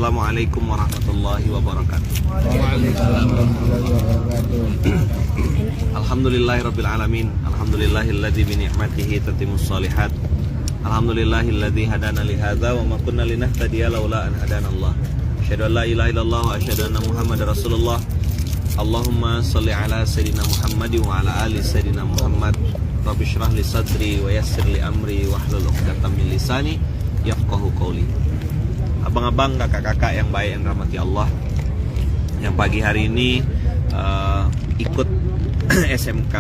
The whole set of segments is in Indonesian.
Assalamualaikum warahmatullahi wabarakatuh. Alhamdulillahirabbil alamin. Alhamdulillahilladzi bi ni'matihi tatimmus shalihat. Alhamdulillahilladzi hadana li hadza wa ma kunna linahtadiya laula an hadanallah. Asyhadu an la ilaha illallah wa asyhadu anna Muhammadar Rasulullah. Allahumma shalli ala sayyidina Muhammad wa ala ali sayyidina Muhammad. Rabbi shrah li sadri wa yassir li amri wahlul 'uqdatam min lisani yafqahu qawli. Abang-abang, kakak-kakak yang baik yang rahmati Allah, yang pagi hari ini ikut SMK,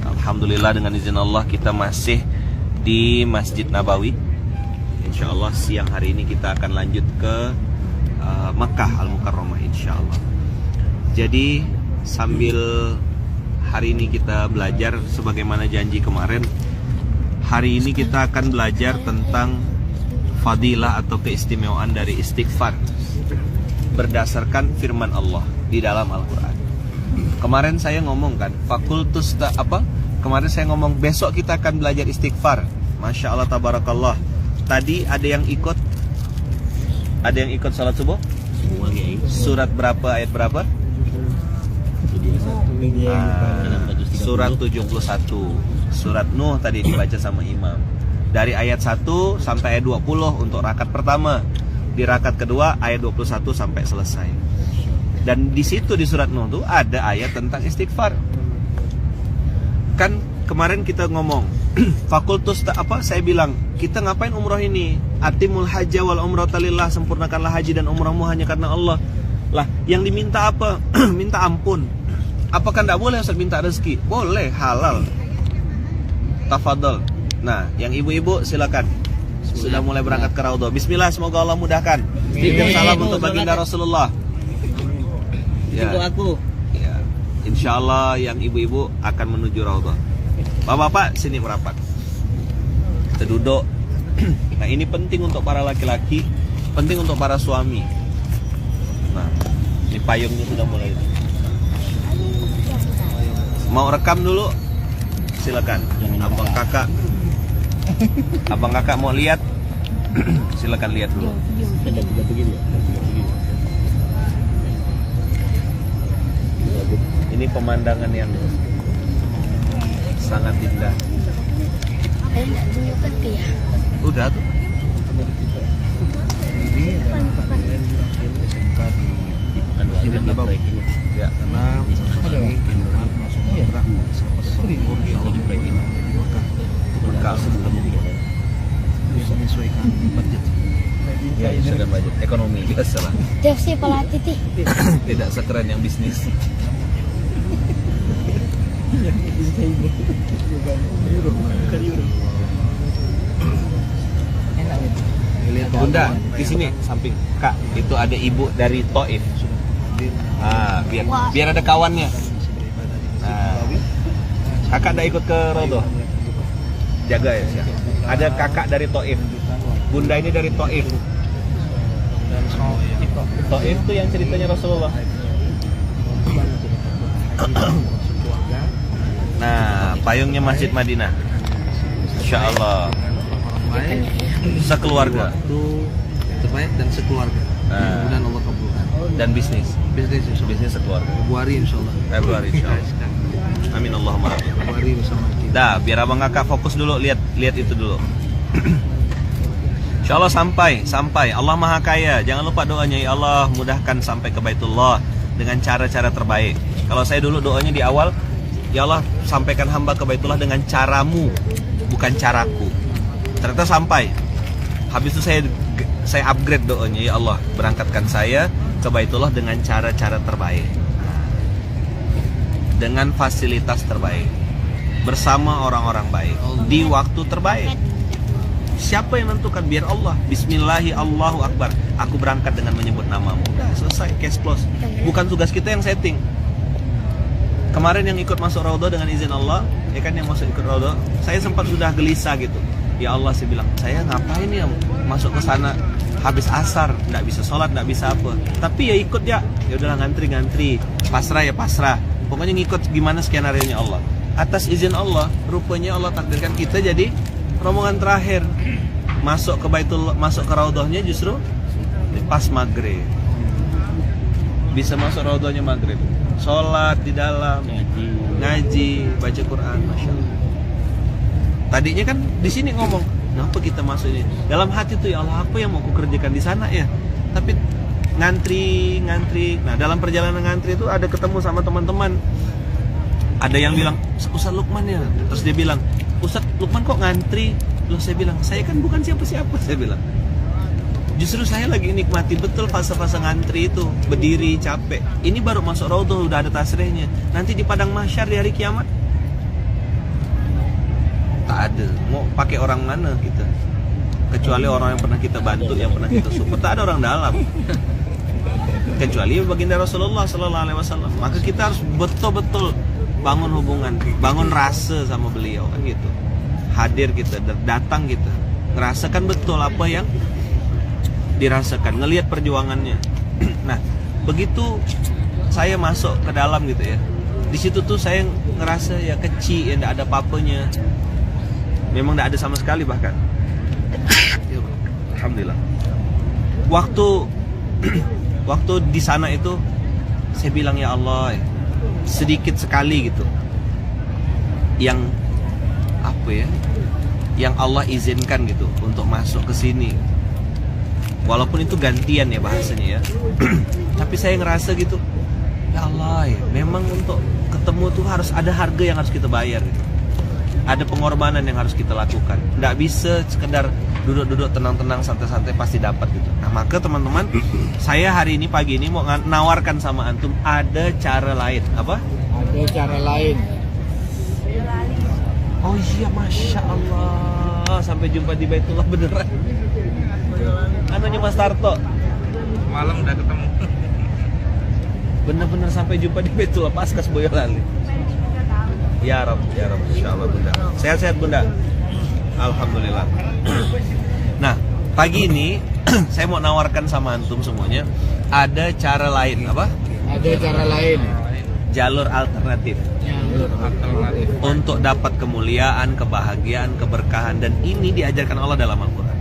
alhamdulillah dengan izin Allah kita masih di Masjid Nabawi. Insya Allah siang hari ini kita akan lanjut ke Makkah Al-Mukarramah insya Allah. Jadi sambil hari ini kita belajar sebagaimana janji kemarin, hari ini kita akan belajar tentang fadilah atau keistimewaan dari istighfar berdasarkan firman Allah di dalam Al-Quran. Kemarin saya ngomong kan, fakultus apa? Kemarin saya ngomong besok kita akan belajar istighfar. Masya Allah tabarakallah. Tadi ada yang ikut salat subuh? Surat berapa, ayat berapa? Surat 71. Surat Nuh tadi dibaca sama imam. Dari ayat 1 sampai ayat 20 untuk rakaat pertama. Di rakaat kedua ayat 21 sampai selesai. Dan di situ di surat Nuh tuh ada ayat tentang istighfar. Kan kemarin kita ngomong fakultus apa? Saya bilang, kita ngapain umroh ini? Atimul hajja wal umrata lillah, sempurnakanlah haji dan umrahmu hanya karena Allah. Lah, yang diminta apa? Minta ampun. Apakah tidak boleh Ustaz minta rezeki? Boleh, halal. Tafadhol. Nah, yang ibu-ibu silakan. Sudah mulai berangkat ke Raudhah. Bismillah, semoga Allah mudahkan. Titip salam untuk baginda Rasulullah. Ya. Untuk aku. Ya. Insya Allah yang ibu-ibu akan menuju Raudhah. Bapak-bapak sini merapat. Kita duduk. Nah, ini penting untuk para laki-laki, penting untuk para suami. Nah, ini payungnya sudah mulai. Mau rekam dulu? Silakan. Abang kakak mau lihat? Silakan lihat dulu. Ini pemandangan yang sangat indah. Udah tuh. Ya, karena menyesuaikan budget. Ya, menyesuaikan budget ekonomi biasa lah. TFC pelatih. Tidak sekeren yang bisnis. Bunda, di sini samping Kak, itu ada ibu dari Taif. Biar ada kawannya. Kakak udah ikut ke Raudhah? Jaga ya. Ada kakak dari Taif. Bunda ini dari Taif. Taif itu yang ceritanya Rasulullah. Nah, payungnya Masjid Madinah. Insya Allah. Sekeluarga. Terbaik dan sekeluarga. Mudah-mudahan Allah kabulkan. Dan bisnis sekeluarga. Februari insya Allah. Amin Allahumma. Februari bersama kita. Dah, biar abang kakak fokus dulu, lihat itu dulu. Insya Allah sampai. Allah Maha Kaya. Jangan lupa doanya, ya Allah mudahkan sampai ke Baitullah dengan cara-cara terbaik. Kalau saya dulu doanya di awal, ya Allah sampaikan hamba ke Baitullah dengan caramu, bukan caraku. Ternyata sampai. Habis itu saya upgrade doanya, ya Allah berangkatkan saya ke Baitullah dengan cara-cara terbaik, dengan fasilitas terbaik, bersama orang-orang baik, di waktu terbaik. Siapa yang menentukan? Biar Allah. Bismillahi Allahu Akbar. Aku berangkat dengan menyebut namamu. Udah selesai, case close. Bukan tugas kita yang setting. Kemarin yang ikut masuk Raudhah dengan izin Allah, ya kan, yang masuk ikut Raudhah, saya sempat sudah gelisah gitu. Ya Allah, saya bilang, saya ngapain ya masuk ke sana habis asar, nggak bisa sholat, nggak bisa apa. Tapi ya ikut ya. Ya udahlah, ngantri. Pasrah ya pasrah. Pokoknya ngikut gimana skenario-nya Allah. Atas izin Allah, rupanya Allah takdirkan kita jadi rombongan terakhir. Masuk ke Raudhahnya justru pas maghrib. Bisa masuk raudhahnya maghrib, sholat di dalam, ngaji, baca Quran, masya Allah. Tadinya kan di sini ngomong, kenapa kita masuk ini? Dalam hati tuh, ya Allah, apa yang mau aku kerjakan di sana ya? Tapi ngantri. Nah, dalam perjalanan ngantri itu ada ketemu sama teman-teman. Ada yang bilang, Ustaz Lukman ya. Terus dia bilang, Ustaz Lukman kok ngantri? Loh, saya bilang, saya kan bukan siapa-siapa, saya bilang. Justru saya lagi nikmati betul fase-fase ngantri itu, berdiri capek. Ini baru masuk raudhah udah ada tasrihnya. Nanti di padang mahsyar di hari kiamat tak ada. Mau pakai orang mana kita? Kecuali orang yang pernah kita bantu, yang pernah kita support. Tak ada orang dalam. Kecuali baginda Rasulullah Sallallahu Alaihi Wasallam. Maka kita harus betul-betul bangun hubungan, bangun rasa sama beliau kan gitu. Hadir kita, datang kita, ngerasakan betul apa yang dirasakan, ngelihat perjuangannya. Nah, begitu saya masuk ke dalam gitu ya, di situ tuh saya ngerasa ya kecil, ya tidak ada apa-apanya. Memang tidak ada sama sekali bahkan. Alhamdulillah. Waktu di sana itu saya bilang, ya Allah, sedikit sekali gitu yang apa ya, yang Allah izinkan gitu untuk masuk ke sini. Walaupun itu gantian ya bahasanya ya. Tapi saya ngerasa gitu, ya Allah ya, memang untuk ketemu tuh harus ada harga yang harus kita bayar gitu. Ada pengorbanan yang harus kita lakukan. Nggak bisa sekedar duduk-duduk tenang-tenang santai-santai pasti dapat gitu. Nah, maka teman-teman, saya hari ini pagi ini mau nawarkan sama antum ada cara lain. Apa? Ada cara lain. Oh iya, Masya Allah, sampai jumpa di Baitullah beneran. Anunya Mas Tarto, malam udah ketemu. Bener-bener sampai jumpa di Baitullah Paskas Boyolali. Ya Rabb, Insya Allah Bunda. Sehat-sehat Bunda. Alhamdulillah. Nah, pagi ini saya mau nawarkan sama antum semuanya ada cara lain. Apa? Ada cara lain. Jalur alternatif untuk dapat kemuliaan, kebahagiaan, keberkahan, dan ini diajarkan Allah dalam Al-Quran.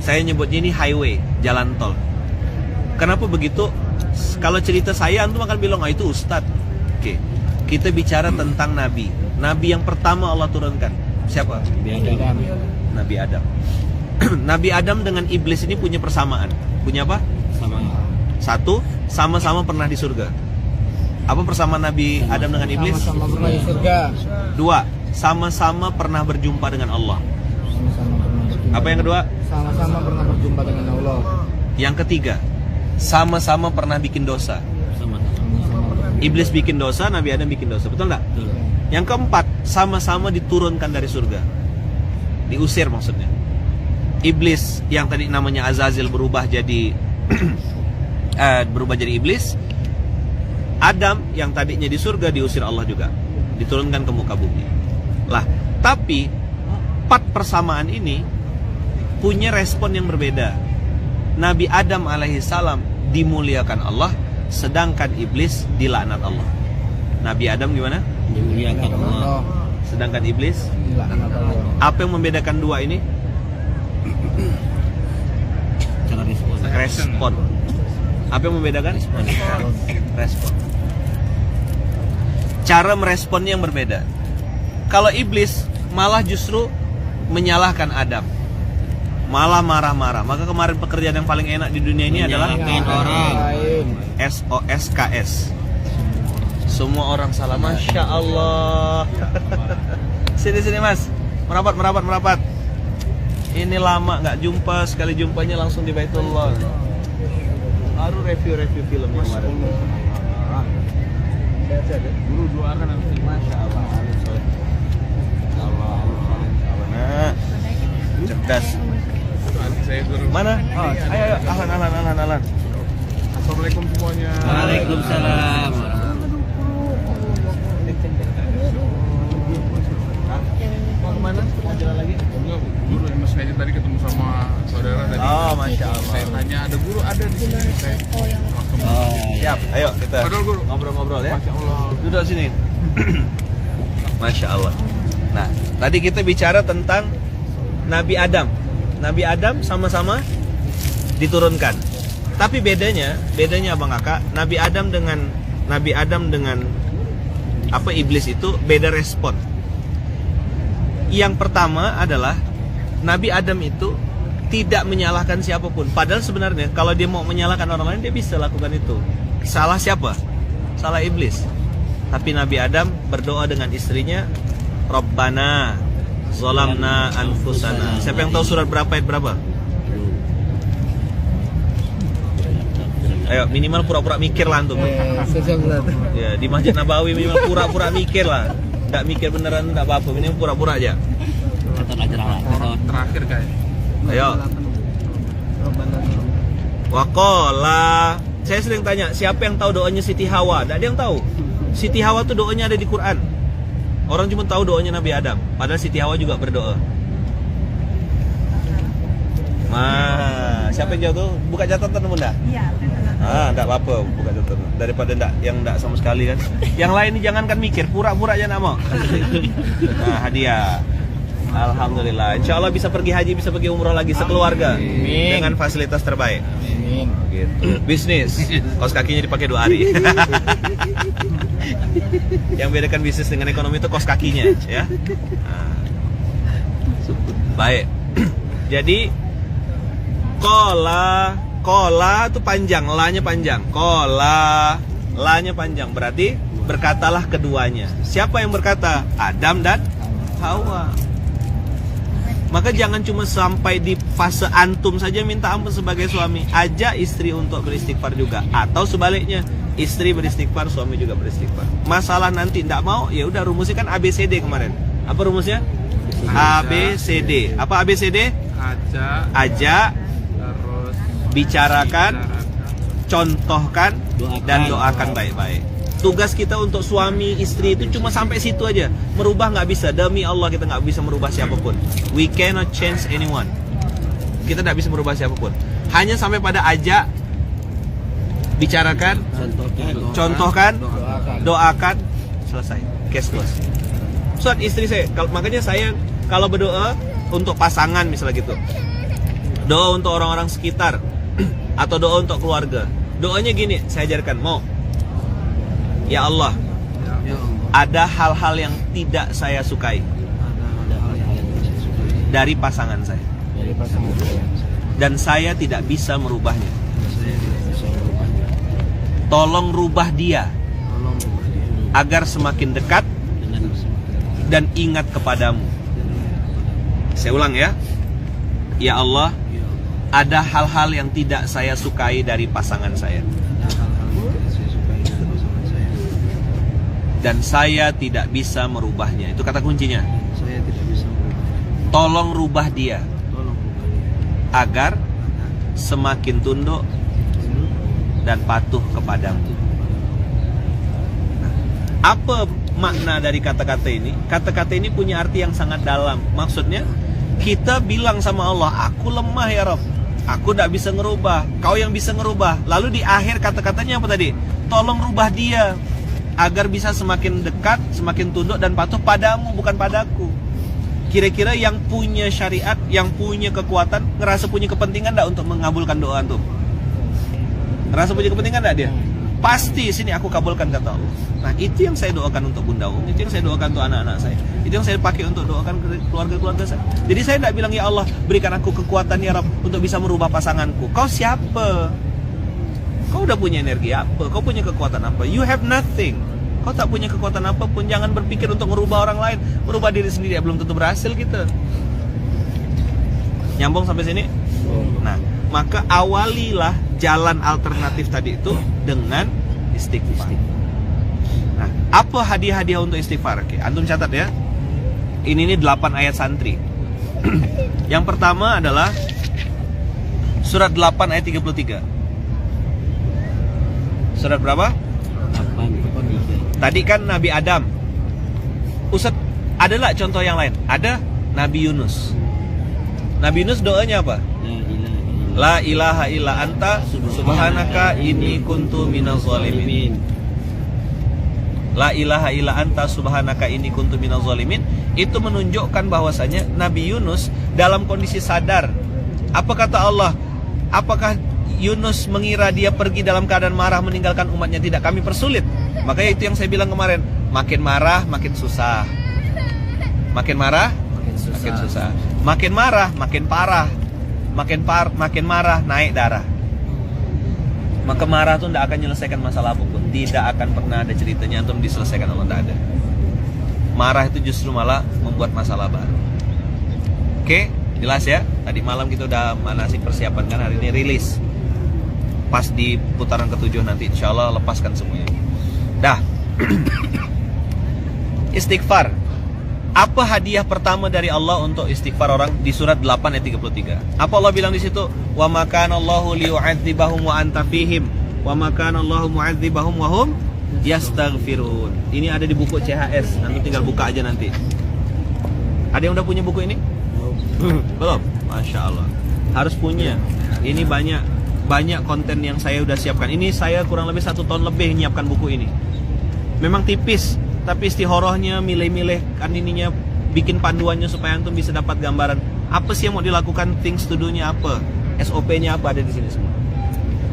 Saya nyebutnya ini highway, jalan tol. Kenapa begitu? Kalau cerita saya antum akan bilang, itu Ustadz. Oke, kita bicara tentang Nabi. Nabi yang pertama Allah turunkan siapa? Nabi Adam. Nabi Adam dengan iblis ini punya persamaan. Punya apa? Sama. Satu, sama-sama pernah di surga. Apa persamaan Nabi Adam dengan iblis? Sama-sama pernah di surga. Dua, sama-sama pernah berjumpa dengan Allah. Apa yang kedua? Sama-sama pernah berjumpa dengan Allah. Yang ketiga, sama-sama pernah bikin dosa. Iblis bikin dosa, Nabi Adam bikin dosa, betul enggak? Yang keempat, sama-sama diturunkan dari surga. Diusir maksudnya. Iblis yang tadi namanya Azazil berubah jadi iblis. Adam yang tadinya di surga diusir Allah juga, diturunkan ke muka bumi. Lah, tapi empat persamaan ini punya respon yang berbeda. Nabi Adam alaihissalam dimuliakan Allah, sedangkan iblis dilaknat Allah. Nabi Adam gimana? Dimuliakan Allah. Sedangkan iblis Dilaknat Allah. Apa yang membedakan dua ini? Cara Respon. Apa yang membedakan? Respon. Cara meresponnya yang berbeda. Kalau iblis malah justru menyalahkan Adam, malah marah-marah. Maka kemarin pekerjaan yang paling enak di dunia ini adalah orang. SOSKS. Semua orang salah. Masya Allah. Sini Mas. Merapat. Ini lama nggak jumpa, sekali jumpanya langsung di Baitullah. Baru review film kemarin. Guru doakan nanti. Masya Allah. Nah, cerdas. Nanti saya guru. Mana? Oh, ayo, ahlan. Assalamualaikum semuanya. Waalaikumsalam. Mau kemana? Mau jalan lagi? Enggak, guru yang mas aja tadi ketemu sama saudara tadi. Oh, Masya Allah. Saya tanya ada guru ada di sini. Saya langsung. Siap, ayo kita Ngobrol, guru. ngobrol ya. Masya Allah. Duduk sini. Masya Allah. Nah, tadi kita bicara tentang Nabi Adam. Nabi Adam sama-sama diturunkan. Tapi bedanya Abang Kakak, Nabi Adam dengan iblis itu beda respon. Yang pertama adalah Nabi Adam itu tidak menyalahkan siapapun. Padahal sebenarnya kalau dia mau menyalahkan orang lain, dia bisa lakukan itu. Salah siapa? Salah iblis. Tapi Nabi Adam berdoa dengan istrinya, Rabbana zalamna anfusana. Siapa yang tahu surat berapa, ayat berapa? Ayo, minimal pura-pura mikir lah antum. Ya, di Masjid Nabawi minimal pura-pura mikir lah. Nggak mikir beneran nggak apa-apa, minimal pura-pura aja. Terakhir kayak. Ayo. Waqala. Saya sering tanya, siapa yang tahu doanya Siti Hawa? Nggak ada yang tahu. Siti Hawa tuh doanya ada di Quran. Orang cuma tahu doanya Nabi Adam. Padahal Siti Hawa juga berdoa. Siapa yang jawab tuh? Buka catatan Bunda? Iya. Enggak apa-apa buka catatan. Daripada yang enggak sama sekali kan. Yang lain ini jangankan mikir, pura-pura aja nak mau. Nah, hadiah. Alhamdulillah. Insya Allah bisa pergi haji, bisa pergi umroh lagi sekeluarga. Amin. Dengan fasilitas terbaik. Amin. Gitu. Bisnis. Kaos kakinya dipakai 2 hari. Yang bedakan bisnis dengan ekonomi itu kaos kakinya, ya. Nah. Baik. Jadi Kola itu panjang, la-nya panjang. Kola, la-nya panjang. Berarti berkatalah keduanya. Siapa yang berkata? Adam dan Hawa. Maka jangan cuma sampai di fase antum saja minta ampun sebagai suami. Ajak istri untuk beristighfar juga. Atau sebaliknya, istri beristighfar, suami juga beristighfar. Masalah nanti tidak mau, ya udah rumusnya kan ABCD kemarin. Apa rumusnya? ABCD. Apa ABCD? Ajak, terus bicarakan, contohkan, dan doakan baik-baik. Tugas kita untuk suami istri itu cuma sampai situ aja. Merubah nggak bisa, demi Allah kita nggak bisa merubah siapapun. We cannot change anyone. Kita nggak bisa merubah siapapun. Hanya sampai pada ajak, bicarakan, contohkan, doakan, selesai. Case close. Soal istri saya, makanya saya kalau berdoa untuk pasangan misalnya gitu, doa untuk orang-orang sekitar, atau doa untuk keluarga, doanya gini, saya ajarkan, ya Allah, ada hal-hal yang tidak saya sukai dari pasangan saya, dan saya tidak bisa merubahnya. Tolong rubah dia agar semakin dekat dan ingat kepadamu. Saya ulang ya. Ya Allah, ada hal-hal yang tidak saya sukai dari pasangan saya, dan saya tidak bisa merubahnya. Itu kata kuncinya. Tolong rubah dia agar semakin tunduk dan patuh kepadamu. Apa makna dari kata-kata ini? Kata-kata ini punya arti yang sangat dalam. Maksudnya, kita bilang sama Allah, aku lemah ya Rabb, aku tidak bisa ngerubah, kau yang bisa ngerubah. Lalu di akhir kata-katanya apa tadi? Tolong rubah dia agar bisa semakin dekat, semakin tunduk dan patuh padamu, bukan padaku. Kira-kira yang punya syariat, yang punya kekuatan, ngerasa punya kepentingan tidak untuk mengabulkan doa antum? Ngerasa punya kepentingan tidak dia? Pasti sini aku kabulkan, kata Allah. Nah, itu yang saya doakan untuk Bunda Um, itu yang saya doakan untuk anak-anak saya, itu yang saya pakai untuk doakan keluarga-keluarga saya. Jadi saya tidak bilang, ya Allah berikan aku kekuatan ya Rabb untuk bisa merubah pasanganku. Kau siapa? Kau udah punya energi apa? Kau punya kekuatan apa? You have nothing. Kau tak punya kekuatan apapun. Jangan berpikir untuk merubah orang lain. Merubah diri sendiri ya belum tentu berhasil kita. Nyambung sampai sini? Nah, maka awalilah jalan alternatif tadi itu dengan istighfar. Nah, apa hadiah-hadiah untuk istighfar? Oke, antum catat ya. Ini 8 ayat santri. Yang pertama adalah surat 8 ayat 33. Surat berapa? 8. Tadi kan Nabi Adam. Ustaz, adalah contoh yang lain? Ada Nabi Yunus. Nabi Yunus doanya apa? La ilaha illa anta subhanaka inni kuntu minaz zalimin. La ilaha illa anta subhanaka inni kuntu minaz zalimin. Itu menunjukkan bahwasanya Nabi Yunus dalam kondisi sadar. Apa kata Allah? Apakah Yunus mengira dia pergi dalam keadaan marah meninggalkan umatnya? Tidak, kami persulit. Makanya itu yang saya bilang kemarin, makin marah makin susah. Makin marah makin susah. Makin marah makin parah. Makin marah naik darah. Maka marah itu tidak akan menyelesaikan masalah apapun. Tidak akan pernah ada ceritanya antum diselesaikan Allah, tidak ada. Marah itu justru malah membuat masalah baru. Oke, jelas ya. Tadi malam kita udah manasik persiapan kan, hari ini rilis. Pas di putaran ke-7 nanti insya Allah lepaskan semuanya. Dah. Istighfar. Apa hadiah pertama dari Allah untuk istighfar orang di surat 8 ayat 33? Apa Allah bilang di situ? Wa ma kana Allahu liyu'adzibahum wa anta fihim wa ma kana Allahu mu'adzibahum wa hum yastaghfirun. Ini ada di buku CHS. Nanti tinggal buka aja nanti. Ada yang udah punya buku ini? Belum? Masya Allah. Harus punya. Ini banyak konten yang saya udah siapkan. Ini saya kurang lebih 1 tahun lebih nyiapkan buku ini. Memang tipis, tapi istihorohnya, milih-milih kan ininya, bikin panduannya supaya antum bisa dapat gambaran apa sih yang mau dilakukan, things to do-nya apa, SOP-nya apa, ada di sini semua.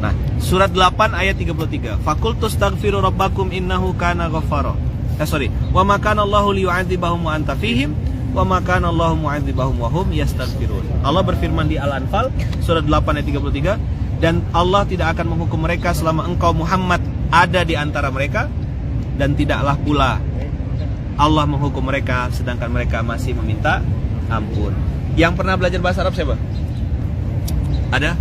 Nah, surat 8 ayat 33. Fakultus taghfiru rabbakum innahu kana ghaffara. Wa ma kana Allahu liyu'adzibahum wa anta fihim wa ma kana Allahu mu'adzibahum wa hum yastaghfirun. Allah berfirman di Al-Anfal surat 8 ayat 33, dan Allah tidak akan menghukum mereka selama engkau Muhammad ada di antara mereka, dan tidaklah pula Allah menghukum mereka sedangkan mereka masih meminta ampun. Yang pernah belajar bahasa Arab siapa? Ada?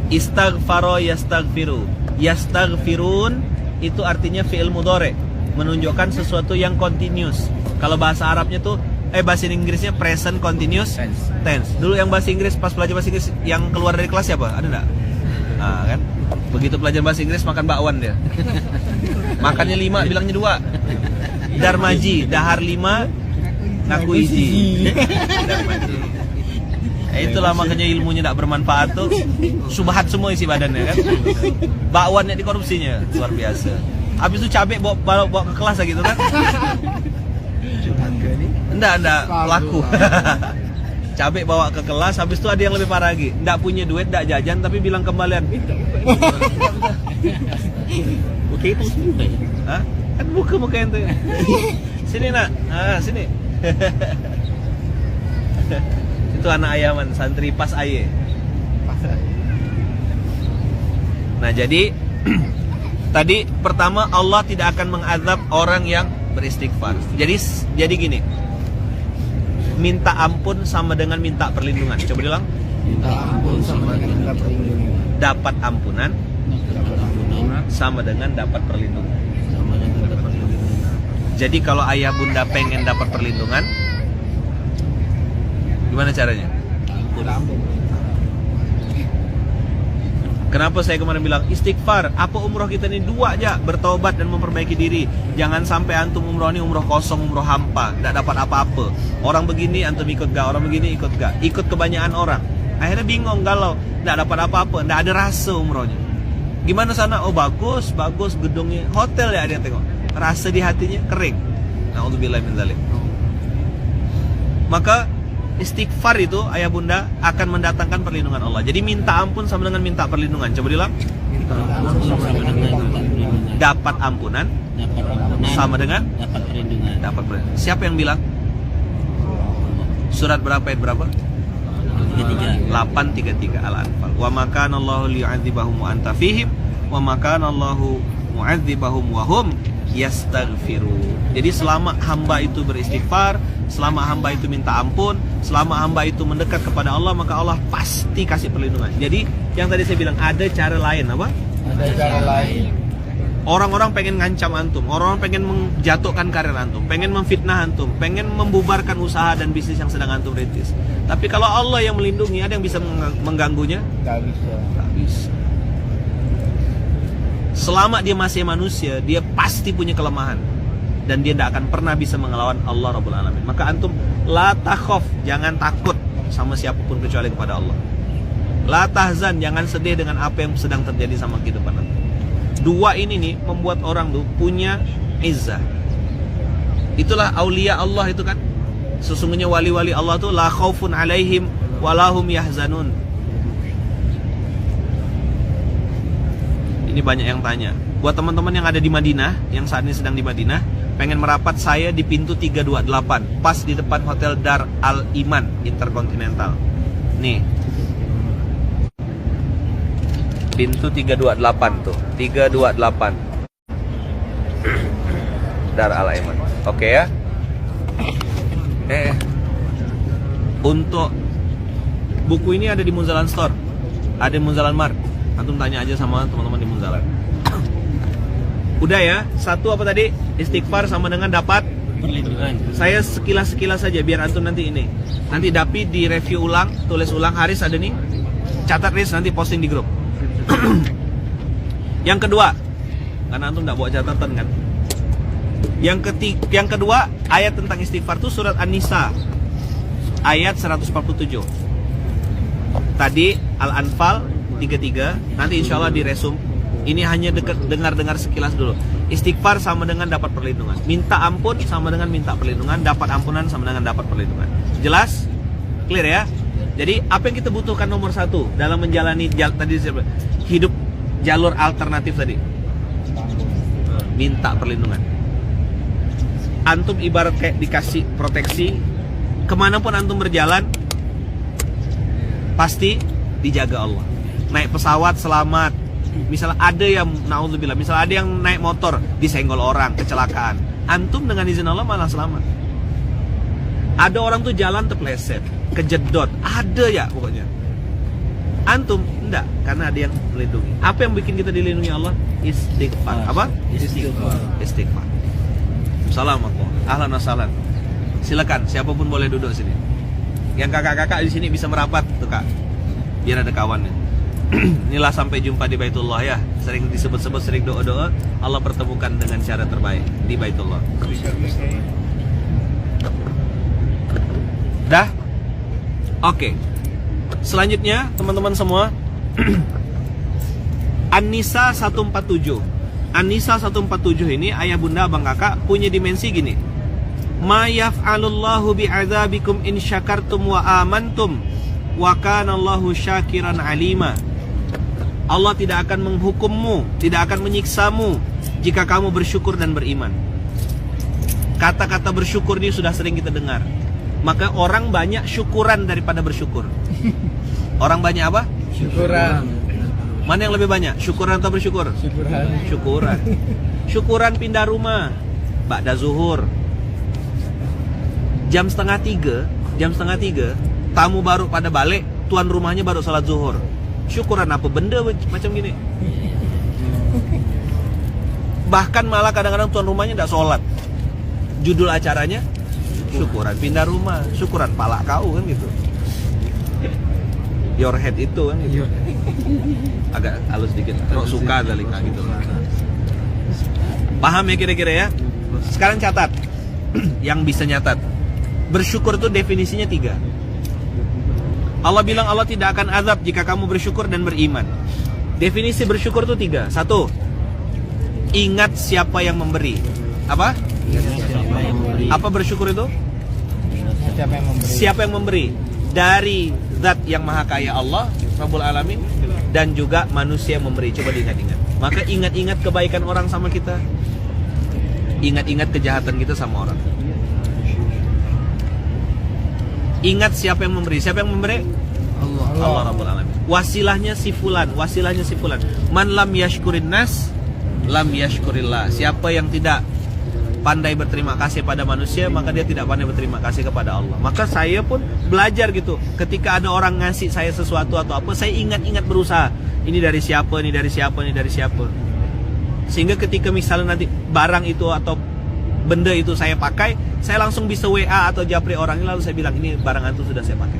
Istaghfaro yastaghfiru. Yastaghfirun itu artinya fi'il mudhari, menunjukkan sesuatu yang continuous. Kalau bahasa Arabnya tuh bahasa Inggrisnya present continuous tense. Dulu yang bahasa Inggris pas belajar bahasa Inggris yang keluar dari kelas siapa? Ada enggak? Nah, kan? Begitu belajar bahasa Inggris makan bakwan dia. Makannya 5, bilangnya 2. Darmaji, dahar 5, ngaku iji. Darmaji. Itulah makanya ilmunya tidak bermanfaat tuh. Subhat semua isi badannya kan. Bakwannya dikorupsinya, luar biasa. Habis itu cabai bawa ke kelas gitu kan. Enggak, laku. Cabai bawa ke kelas, habis itu ada yang lebih parah lagi. Enggak punya duit, enggak jajan, tapi bilang kembalian. Oke, itu semua. Hah? Kan muka ente. Sini nak, sini. Itu anak ayaman, santri pas aye. Nah jadi tadi pertama Allah tidak akan mengazab orang yang beristighfar. Jadi gini, minta ampun sama dengan minta perlindungan. Coba bilang. Minta ampun sama dengan minta perlindungan. Dapat ampunan sama dengan dapat perlindungan. Jadi kalau ayah bunda pengen dapat perlindungan, gimana caranya? Ampun. Kenapa saya kemarin bilang istighfar? Apa umroh kita ini 2 aja, bertobat dan memperbaiki diri. Jangan sampai antum umroh ini umroh kosong, umroh hampa, tidak dapat apa-apa. Orang begini antum ikut gak, orang begini ikut gak, ikut kebanyakan orang. Akhirnya bingung, galau, tidak dapat apa-apa, tidak ada rasa umrohnya. Gimana sana? Oh bagus, gedungnya, hotel ya ada yang tengok. Rasa di hatinya kering. Na'udzubillahi min dzalik. Maka istighfar itu ayah bunda akan mendatangkan perlindungan Allah. Jadi minta ampun sama dengan minta perlindungan. Coba bilang. Dapat ampunan sama dengan dapat perlindungan. Siapa yang bilang? Surat berapa ayat berapa? 833 Al-Anfal. Wa ma kana Allahu liyu'adzibahum wa anta fihim wa ma kana Allahu mu'adzibahum wa hum yastaghfirun. Jadi selama hamba itu beristighfar, selama hamba itu minta ampun, selama hamba itu mendekat kepada Allah, maka Allah pasti kasih perlindungan. Jadi yang tadi saya bilang ada cara lain apa? Ada cara lain. Orang-orang pengen ngancam antum, orang-orang pengen menjatuhkan karir antum, pengen memfitnah antum, pengen membubarkan usaha dan bisnis yang sedang antum rintis. Tapi kalau Allah yang melindungi, ada yang bisa mengganggunya? Gak bisa. Gak bisa. Selama dia masih manusia, dia pasti punya kelemahan, dan dia tidak akan pernah bisa mengelawan Allah Rabbul Alamin. Maka antum la takhaf, jangan takut sama siapapun kecuali kepada Allah. La tahzan, jangan sedih dengan apa yang sedang terjadi sama kehidupan antum. 2 ini nih membuat orang tuh punya izzah. Itulah aulia Allah itu kan. Sesungguhnya wali-wali Allah tuh la khaufun alaihim walahum yahzanun. Ini banyak yang tanya. Buat teman-teman yang ada di Madinah, yang saat ini sedang di Madinah, pengen merapat, saya di pintu 328, pas di depan Hotel Dar Al Iman Intercontinental. Nih, pintu 328 tuh, 328 Dar Al Iman. Oke ya. Untuk buku ini ada di Munzalan Store, ada di Munzalan Mart. Antum tanya aja sama teman-teman di Munzalan. Udah ya, satu apa tadi? Istighfar sama dengan dapat perlindungan. Saya sekilas-sekilas saja biar antum nanti ini. Nanti Dapi di review ulang, tulis ulang. Haris ada nih. Catat Riz, nanti posting di grup. Yang kedua, karena antum enggak bawa catatan kan. Yang kedua, ayat tentang istighfar itu surat An-Nisa ayat 147. Tadi Al-Anfal 33, nanti insya Allah diresum. Ini hanya dengar-dengar sekilas dulu. Istighfar sama dengan dapat perlindungan. Minta ampun sama dengan minta perlindungan. Dapat ampunan sama dengan dapat perlindungan. Jelas? Clear ya? Jadi apa yang kita butuhkan nomor satu dalam menjalani tadi hidup jalur alternatif tadi? Minta perlindungan. Antum ibarat kayak dikasih proteksi. Kemanapun antum berjalan, pasti dijaga Allah. Naik pesawat selamat. Misalnya ada yang naudzubillah, misalnya ada yang naik motor disenggol orang, kecelakaan. Antum dengan izin Allah malah selamat. Ada orang tuh jalan terpleset, kejedot, ada ya pokoknya. Antum enggak, karena ada yang melindungi. Apa yang bikin kita dilindungi Allah? Istighfar. Apa? Istighfar. Assalamualaikum. Ahlan wa sahlan. Silakan, siapapun boleh duduk sini. Yang kakak-kakak di sini bisa merapat tuh Kak. Biar ada kawannya. Inilah sampai jumpa di Baitullah ya. Sering disebut-sebut, sering doa-doa, Allah pertemukan dengan cara terbaik di Baitullah. Dah? Oke. Selanjutnya teman-teman semua, An-Nisa 147. An-Nisa 147 ini ayah bunda abang kakak punya dimensi gini. Ma yaf'alullahu bi'adzabikum in syakartum wa amantum wa kana Allahu syakiran alima. Allah tidak akan menghukummu, tidak akan menyiksamu jika kamu bersyukur dan beriman. Kata-kata bersyukur ini sudah sering kita dengar. Maka orang banyak syukuran daripada bersyukur. Orang banyak apa? Syukuran. Mana yang lebih banyak? Syukuran atau bersyukur? Syukuran. Syukuran. Syukuran pindah rumah ba'da zuhur. Jam setengah tiga, tamu baru pada balik, tuan rumahnya baru salat zuhur. Syukuran apa benda macam gini? Bahkan malah kadang-kadang tuan rumahnya tidak sholat. Judul acaranya syukuran pindah rumah, syukuran pala kau kan gitu. Your head itu kan gitu. Agak halus dikit, kok suka kali gitu. Paham ya kira-kira ya? Sekarang catat. Yang bisa nyatat. Bersyukur itu definisinya 3. Allah bilang Allah tidak akan azab jika kamu bersyukur dan beriman. Definisi bersyukur itu 3. 1. Ingat siapa yang memberi. Apa? Apa bersyukur itu? Siapa yang memberi. Dari zat yang maha kaya Allah Rabbul Alamin, dan juga manusia yang memberi. Coba diingat-ingat. Maka ingat-ingat kebaikan orang sama kita, ingat-ingat kejahatan kita sama orang. Ingat siapa yang memberi. Siapa yang memberi? Allah Rabbul Alamin. Wasilahnya si fulan. Man lam yashkurin nas, lam yashkurillah. Siapa yang tidak pandai berterima kasih pada manusia, maka dia tidak pandai berterima kasih kepada Allah. Maka saya pun belajar gitu. Ketika ada orang ngasih saya sesuatu atau apa, saya ingat-ingat berusaha. Ini dari siapa, ini dari siapa, ini dari siapa. Sehingga ketika misalnya nanti barang itu atau benda itu saya pakai, saya langsung bisa WA atau japri orang, lalu saya bilang ini barang antum sudah saya pakai.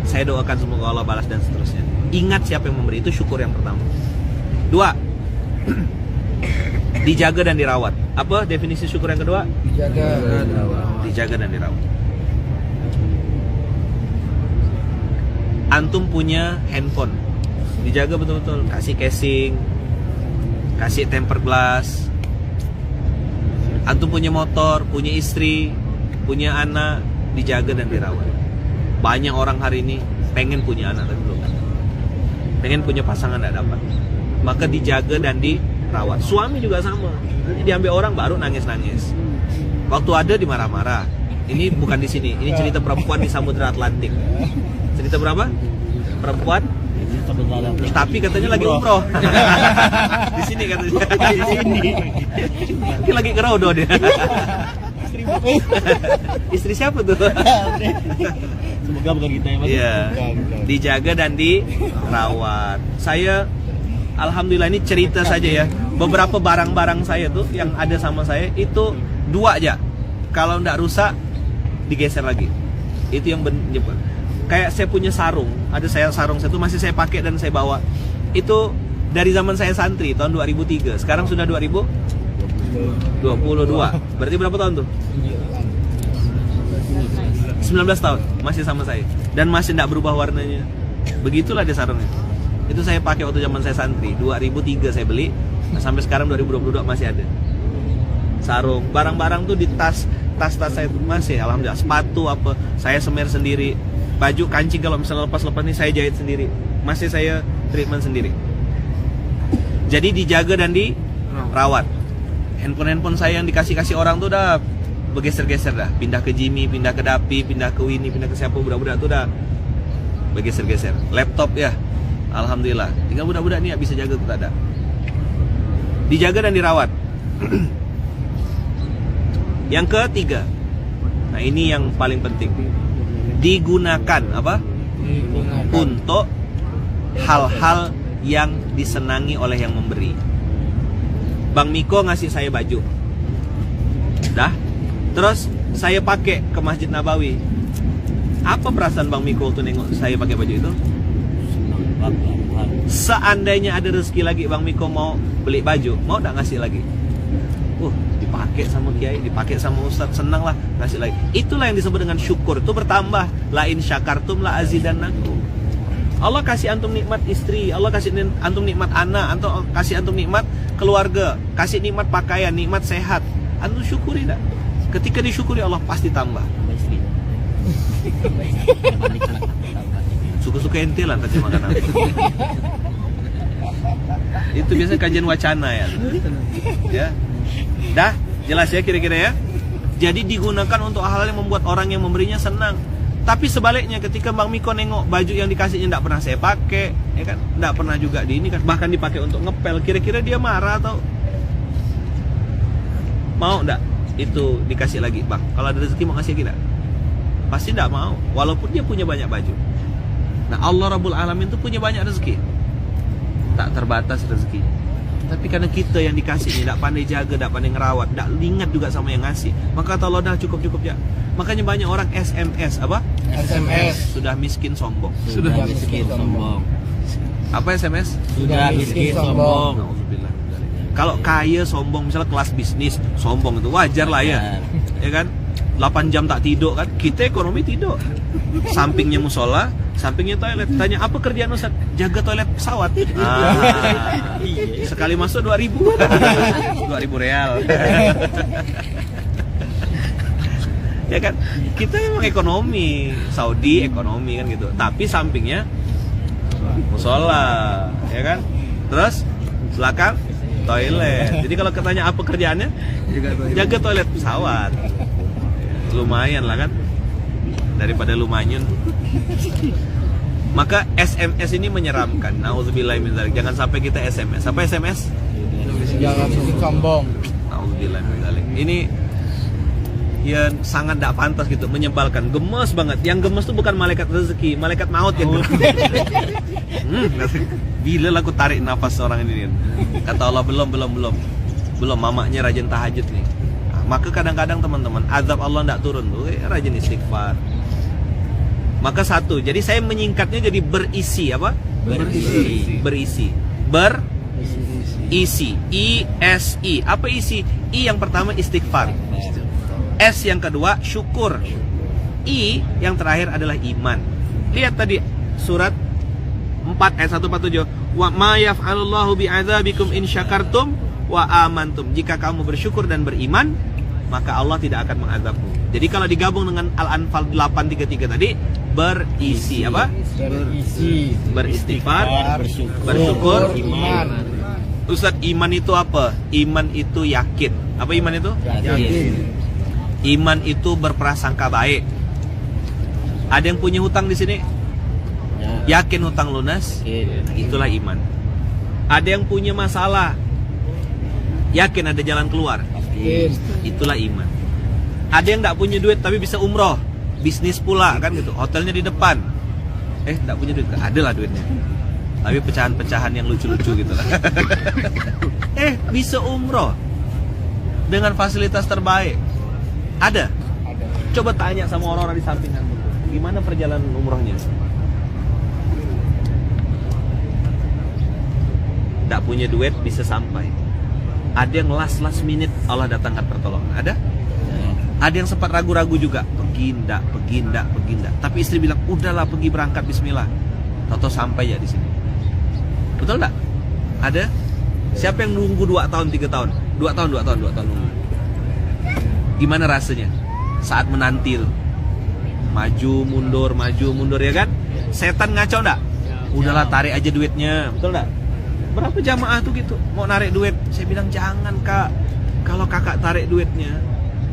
Saya doakan semoga Allah balas dan seterusnya. Ingat siapa yang memberi, itu syukur yang pertama. 2. Dijaga dan dirawat. Apa definisi syukur yang kedua? Dijaga dan dirawat. Antum punya handphone, dijaga betul-betul, kasih casing, kasih tempered glass. Antum punya motor, punya istri, punya anak, dijaga dan dirawat. Banyak orang hari ini pengen punya anak tapi belum. Pengen punya pasangan tidak dapat. maka dijaga dan dirawat. Suami juga sama. Diambil orang baru nangis-nangis. Waktu ada dimarah-marah. Ini bukan di sini. Ini cerita perempuan di Samudra Atlantik. Cerita berapa? Perempuan. Tapi katanya lagi umroh. Di sini katanya. Di sini. Mungkin lagi kerodo dia. Istri siapa tuh? Semoga bukan kita ya Mas. Iya. Dijaga dan dirawat. Saya alhamdulillah ini cerita saja ya. Beberapa barang-barang saya tuh yang ada sama saya itu 2 aja. Kalau nggak rusak digeser lagi. Itu yang kayak saya punya sarung. Ada sarung saya tuh masih saya pakai dan saya bawa. Itu dari zaman saya santri tahun 2003. Sekarang sudah 2022. Berarti berapa tahun tuh? 19 tahun masih sama saya dan masih tidak berubah warnanya. Begitulah dia sarungnya. Itu saya pakai waktu zaman saya santri 2003 saya beli. Nah, sampai sekarang 2022 masih ada. Sarung, barang-barang tuh di tas saya tuh masih alhamdulillah. Sepatu apa saya semer sendiri. Baju kancing kalau misalnya lepas-lepas nih saya jahit sendiri. Masih saya treatment sendiri. Jadi dijaga dan dirawat. Handphone saya yang dikasih orang tuh udah bergeser-geser dah, pindah ke Jimmy, pindah ke Dapi, pindah ke Winnie, pindah ke siapa, budak-budak tuh udah bergeser-geser. Laptop ya, alhamdulillah. Tinggal budak-budak nih bisa jaga kita ada. Dijaga dan dirawat. Yang ketiga, nah ini yang paling penting, digunakan apa? Untuk hal-hal yang disenangi oleh yang memberi. Bang Miko ngasih saya baju, dah. Terus saya pakai ke Masjid Nabawi. Apa perasaan Bang Miko waktu nengok saya pakai baju itu? Seandainya ada rezeki lagi Bang Miko mau beli baju, mau tak ngasih lagi? Dipakai sama kiai, dipakai sama ustaz, senang lah ngasih lagi. Itulah yang disebut dengan syukur. Itu bertambah. La in syakartum la azidannakum. Allah kasih antum nikmat istri, Allah kasih antum nikmat anak, antum kasih antum nikmat keluarga, kasih nikmat pakaian, nikmat sehat. Antum syukuri tak? Ketika disyukuri Allah pasti tambah. Suka-suka ente lah kasih makan apa. Itu biasanya kajian wacana ya. Ya. Dah, jelas ya kira-kira ya. Jadi digunakan untuk hal-hal yang membuat orang yang memberinya senang. Tapi sebaliknya ketika Bang Miko nengok baju yang dikasihnya tidak pernah saya pakai, ya kan? Tidak pernah juga di ini kan, bahkan dipakai untuk ngepel. Kira-kira dia marah atau mau enggak itu dikasih lagi, Bang? Kalau ada rezeki mau kasih kita? Pasti tidak mau, walaupun dia punya banyak baju. Nah, Allah Rabbul Alamin itu punya banyak rezeki, tak terbatas rezeki. Tapi karena kita yang dikasih ini tidak pandai jaga, tidak pandai ngerawat, tidak ingat juga sama yang ngasih, maka kata Allah dah cukup ya. Makanya banyak orang SMS apa? SMS. Sudah miskin sombong. Sudah miskin sombong. Apa SMS? Sudah miskin sombong. Alhamdulillah. Kalau kaya sombong, misalnya kelas bisnis sombong itu wajar lah ya. Ya kan? 8 jam tak tidur kan? Kita ekonomi tidur. Sampingnya musola, sampingnya toilet. Tanya apa kerjaan Ustaz? Jaga toilet pesawat. Sekali masuk 2.000. 2.000 real. Ya kan? Kita memang ekonomi, Saudi ekonomi kan gitu. Tapi sampingnya musola, ya kan? Terus belakang toilet. Jadi kalau ketanya apa kerjaannya? Jaga toilet pesawat. Lumayan lah kan? Daripada lumayan. Maka SMS ini menyeramkan. Nauzubillahi min dzalik. Jangan sampai kita SMS. Apa SMS? Jangan sombong. Nauzubillahi min dzalik. Ini ya sangat tidak pantas gitu, menyebalkan, gemes banget. Yang gemes tuh bukan malaikat rezeki, malaikat maut yang gemes. Bila aku tarik nafas orang ini. Kata Allah belum, mamanya rajin tahajud nih. Nah, maka kadang-kadang teman-teman, azab Allah tidak turun tuh, rajin istighfar. Maka satu, jadi saya menyingkatnya jadi berisi apa? Berisi. ISI. Apa isi? I yang pertama istighfar. S yang kedua syukur. I yang terakhir adalah iman. Lihat tadi surat 4 ayat 147. Wa ma yaf'alullahu bi'adzabikum in syakartum wa amantum. Jika kamu bersyukur dan beriman, maka Allah tidak akan mengazabmu. Jadi kalau digabung dengan Al-Anfal 8:33 tadi, berisi apa? Beristighfar, bersyukur, iman. Ustaz, iman itu apa? Iman itu yakin. Apa iman itu? Yakin. Iman itu berprasangka baik. Ada yang punya hutang di sini? Ya. Yakin hutang lunas? Yakin. Itulah iman. Ada yang punya masalah? Yakin ada jalan keluar? Yakin. Itulah iman. Ada yang nggak punya duit tapi bisa umroh, bisnis pula kan gitu, hotelnya di depan. Nggak punya duit, ada lah duitnya. Tapi pecahan-pecahan yang lucu-lucu gitu lah. Bisa umroh dengan fasilitas terbaik. Ada. Coba tanya sama orang-orang di samping kamu, gimana perjalanan umrohnya? Nggak punya duit bisa sampai. Ada yang last minute Allah datangkan pertolongan. Ada? Ada yang sempat ragu-ragu juga, pergi ndak. Tapi istri bilang, udahlah pergi berangkat bismillah. Tahu-tahu sampai ya di sini. Betul nggak? Ada? Siapa yang nunggu 2 tahun, 3 tahun? 2 tahun nunggu. Gimana rasanya? Saat menanti maju mundur ya kan? Setan ngaco nggak? Udahlah tarik aja duitnya, betul nggak? Berapa jamaah tuh gitu mau narik duit? Saya bilang jangan kak, kalau kakak tarik duitnya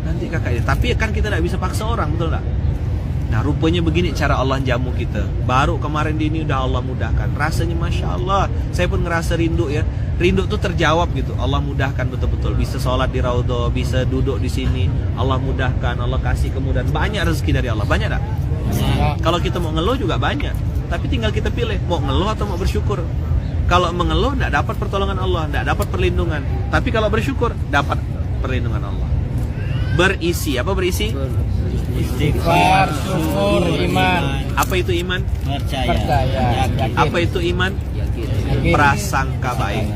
nanti kakak. Tapi kan kita tidak bisa paksa orang, betul nggak? Nah rupanya begini cara Allah jamu kita. Baru kemarin ini udah Allah mudahkan. Rasanya masya Allah. Saya pun ngerasa rindu ya. Rindu tuh terjawab gitu. Allah mudahkan betul-betul. Bisa sholat di raudhah, bisa duduk di sini. Allah mudahkan, Allah kasih kemudahan. Banyak rezeki dari Allah. Banyak tak? Kalau kita mau ngeluh juga banyak. Tapi tinggal kita pilih mau ngeluh atau mau bersyukur. Kalau mengeluh tidak dapat pertolongan Allah, tidak dapat perlindungan. Tapi kalau bersyukur dapat perlindungan Allah. Berisi apa berisi? Istighfar, syukur, iman. Apa itu iman? Percaya. Yakin. Apa itu iman? Prasangka baik.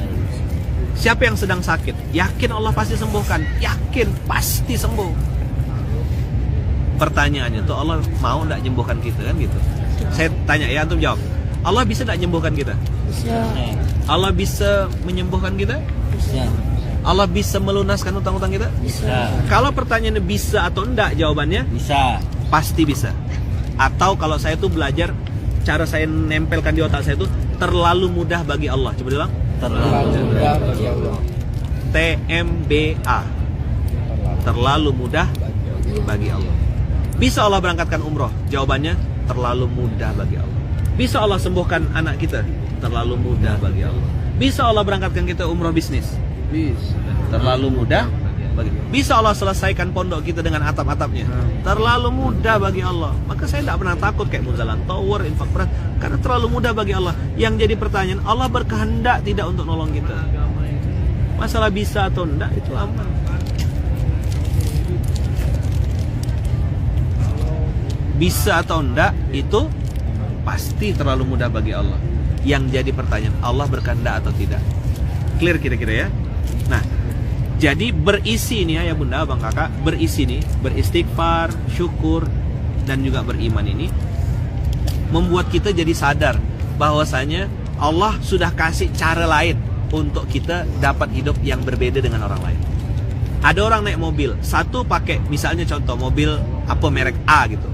Siapa yang sedang sakit? Yakin Allah pasti sembuhkan. Yakin pasti sembuh. Pertanyaannya tuh Allah mau tidak menyembuhkan kita kan gitu. Saya tanya ya, antum jawab. Allah bisa tidak menyembuhkan kita? Bisa. Allah bisa menyembuhkan kita? Bisa. Allah bisa melunaskan utang-utang kita? Bisa. Kalau pertanyaannya bisa atau enggak, jawabannya Bisa. pasti bisa. Atau kalau saya tuh belajar, cara saya nempelkan di otak saya tuh terlalu mudah bagi Allah. Coba bilang. Terlalu mudah bagi Allah. TMBA. Terlalu mudah bagi Allah. Bisa Allah berangkatkan umroh? Jawabannya terlalu mudah bagi Allah. Bisa Allah sembuhkan anak kita? Terlalu mudah bagi Allah. Bisa Allah berangkatkan kita umroh bisnis? Bisa. Terlalu mudah bagi. Bisa Allah selesaikan pondok kita dengan atap-atapnya? Terlalu mudah bagi Allah. Maka saya tidak pernah takut kayak Munzalan Tower, infak beras, karena terlalu mudah bagi Allah. Yang jadi pertanyaan, Allah berkehendak tidak untuk nolong kita? Masalah bisa atau enggak itu aman. Bisa atau enggak itu pasti terlalu mudah bagi Allah. Yang jadi pertanyaan, Allah berkehendak atau tidak? Clear kira-kira ya? Nah, jadi berisi nih ya bunda, abang kakak, berisi nih, beristighfar, syukur, dan juga beriman ini membuat kita jadi sadar bahwasanya Allah sudah kasih cara lain untuk kita dapat hidup yang berbeda dengan orang lain. Ada orang naik mobil, satu pakai misalnya contoh mobil apa merek A gitu.